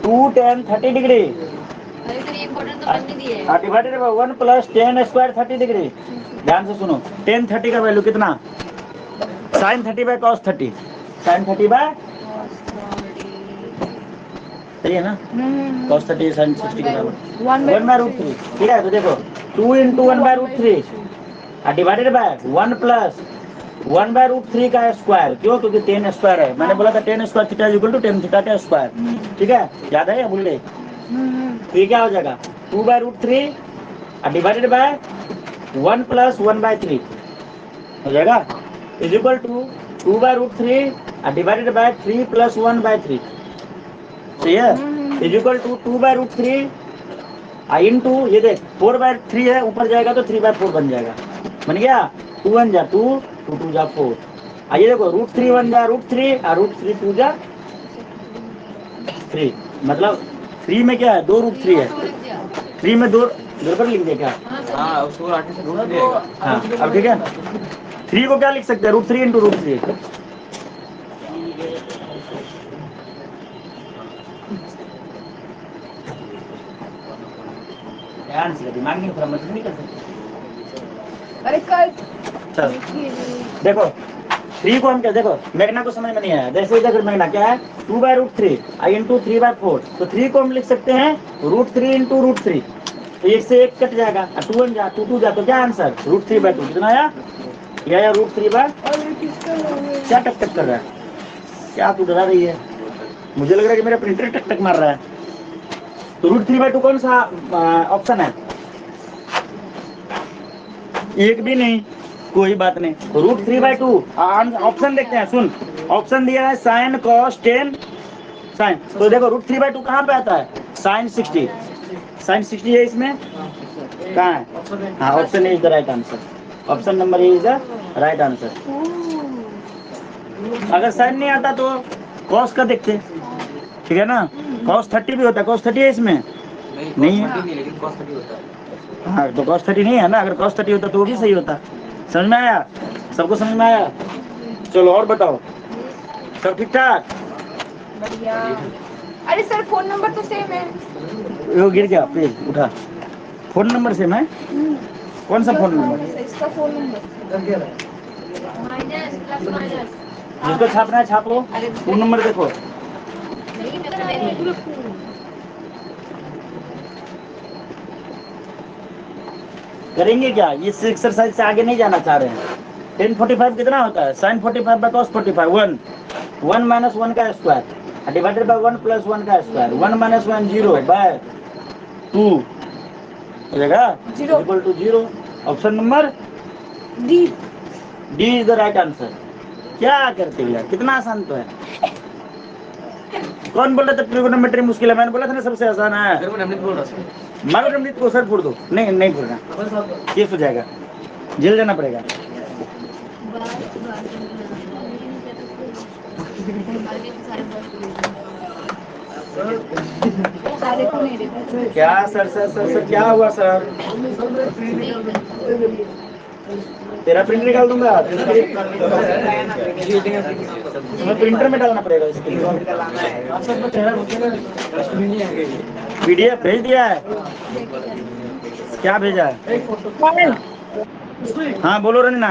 2 10 30 डिग्री अरे तो ये इम्पोर्टेंट तो बनने दिए divided by 1 plus 10 square 30 degree ध्यान से सुनो 10 30 का वैल्यू कितना sin 30 by cos 30 sin 30 by सही है ना cos 30 sin 60 के बराबर 1 बाय रूट 3 ठीक है तो देखो 2 into 1 by root 3 divided by 1 plus 1 by root 3 का स्क्वायर क्यों क्योंकि 10 स्क्वायर है मैंने बोला था 10 square theta equal to 10 theta का स्क्वायर ठीक है याद है या भूल गए तो ये क्या हो जाएगा 2 by root 3 divided by 1 plus 1 by 3 हो जाएगा is equal to 2 by root 3 divided by 3 plus 1 by 3 सही है is equal to 2 by root 3 into ये देख 4 बाय 3 है ऊपर जाएगा तो 3 बाय 4 बन जाएगा बन गया 2 1 जा 2 2 2 जा 4 आइए देखो रूट 3 1 जा रूट 3 और रूट 3 2 जा 3 मतलब 3 में क्या है 2 रूट 3 है 3 में 2 गड़बड़ लिख दिया क्या हाँ उसको आटे से ढूंढ दिएगा हाँ अब ठीक है 3 को क्या लिख सकते हैं रूट 3 इंटू रूट 3 ध्यान से दिमाग नहीं पूरा मतलब नहीं कर सकते अरे कल चल देखो 3 को हम क्या देखो मैग्ना को समझ में नहीं आया जैसे इधर मैग्ना क्या है 2 बाय रूट 3 इंटू 3 बाय 4 तो 3 को हम लिख सकते हैं रूट 3 इंटू रूट 3 तो 1 से 1 कट जाएगा और 2 1 जा 2 2 जा तो क्या आंसर रूट 3 बाय 2 कितना आया ये आया रूट 3 बाय क्या टक टक कर रहा है क्या तू डरा रही है मुझे लग रहा है कि मेरा प्रिंटर टक टक मार रहा है तो रूट 3 बाय 2 कौन सा ऑप्शन है एक भी नहीं कोई बात नहीं रूट 3 बाय 2 ऑप्शन देखते हैं सुन ऑप्शन दिया है साइन कॉस 10 साइन तो देखो रूट 3 बाय 2 कहाँ पे आता है साइन 60 है इसमें कहाँ है हाँ option is the right answer option number is the right answer अगर साइन नहीं आता तो कॉस का देखते ठीक है ना कॉस 30 भी होता है कॉस 30 है इसमें नहीं है नहीं लेकिन कॉस्ट भी होता है हाँ तो cos 30 नहीं है ना अगर cos 30 होता तो वो भी सही होता समझ में आया सबको समझ में आया चलो और बताओ सब ठीक ठाक बढ़िया अरे सर फोन नंबर तो सेम है वो गिर गया प्लीज उठा फोन नंबर सेम है कौन सा फोन नंबर इसका phone number minus plus minus जिसको छापना है छाप लो फोन नंबर देखो नहीं मैं करेंगे क्या इस एक्सरसाइज से आगे नहीं जाना चाह रहे हैं 1045 कितना होता है sin 45 बाय cos 45 1 माइनस 1 का स्क्वायर डिवाइडेड बाय 1 प्लस 1 का स्क्वायर 1 माइनस 1 0 बाय 2 हो जाएगा Zero. Equal to 0 option number D D is the right answer क्या करते हो यार कितना आसान तो है कौन बोल रहा था ट्रिगोनोमेट्री मुश्किल है मैंने बोला था ना सबसे आसान है अगर मैं नमनीत बोल रहा हूँ मारो नमनीत को सर फोड़ दो नहीं फोड़ना केस हो जाएगा जेल जाना पड़ेगा आगे के सारे वर्ड सारे को नहीं देते क्या सर सर सर सर क्या हुआ सर? तेरा प्रिंट निकाल दूंगा। तुम्हें प्रिंटर में डालना पड़ेगा इसके लिए। PDF भेज दिया है। क्या भेजा है? हाँ बोलो रंजना।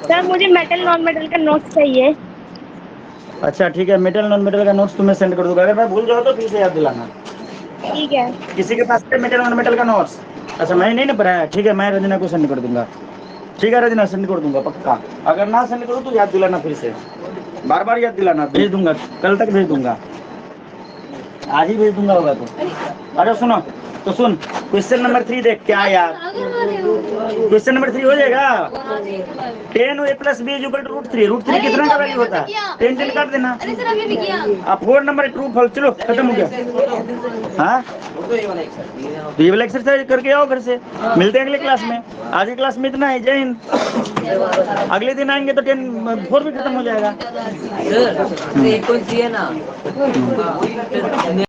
सर मुझे मेटल नॉन मेटल का नोट्स चाहिए। अच्छा ठीक है, मेटल नॉन मेटल का नोट्स तुम्हें सेंड कर दूंगा। अगर मैं भूल जाऊँ तो फिर से याद दिलाना। ठीक है। किसी के पास है मेटल नॉन मेटल का नोट्स? अच्छा मैंने नहीं ना पढ़ाया, ठीक है मैं रंजना को सेंड कर दूंगा। ठीक है रंजना सेंड कर दूंगा पक्का। अगर ना सेंड करूँ तो याद दिलाना, फिर से बार बार याद दिलाना। भेज दूंगा, कल तक भेज दूंगा, आज ही भेज दूंगा होगा तो। अरे सुनो तो सुन, क्वेश्चन नंबर 3 देख क्या यार। क्वेश्चन नंबर 3 हो जाएगा। 10 a + b = √3। √3 कितना का वैल्यू होता है? 10 10 काट देना। अरे सर अभी भी किया। अब 4 नंबर ट्रू फॉल्स, चलो खत्म हो गया। हाँ तो ये वाला एक्सरसाइज करके आओ घर से। मिलते हैं अगले क्लास में। आज की क्लास में इतना है। जय हिंद। अगले दिन आएंगे तो 10 4 भी खत्म हो जाएगा। सर एक कोई है ना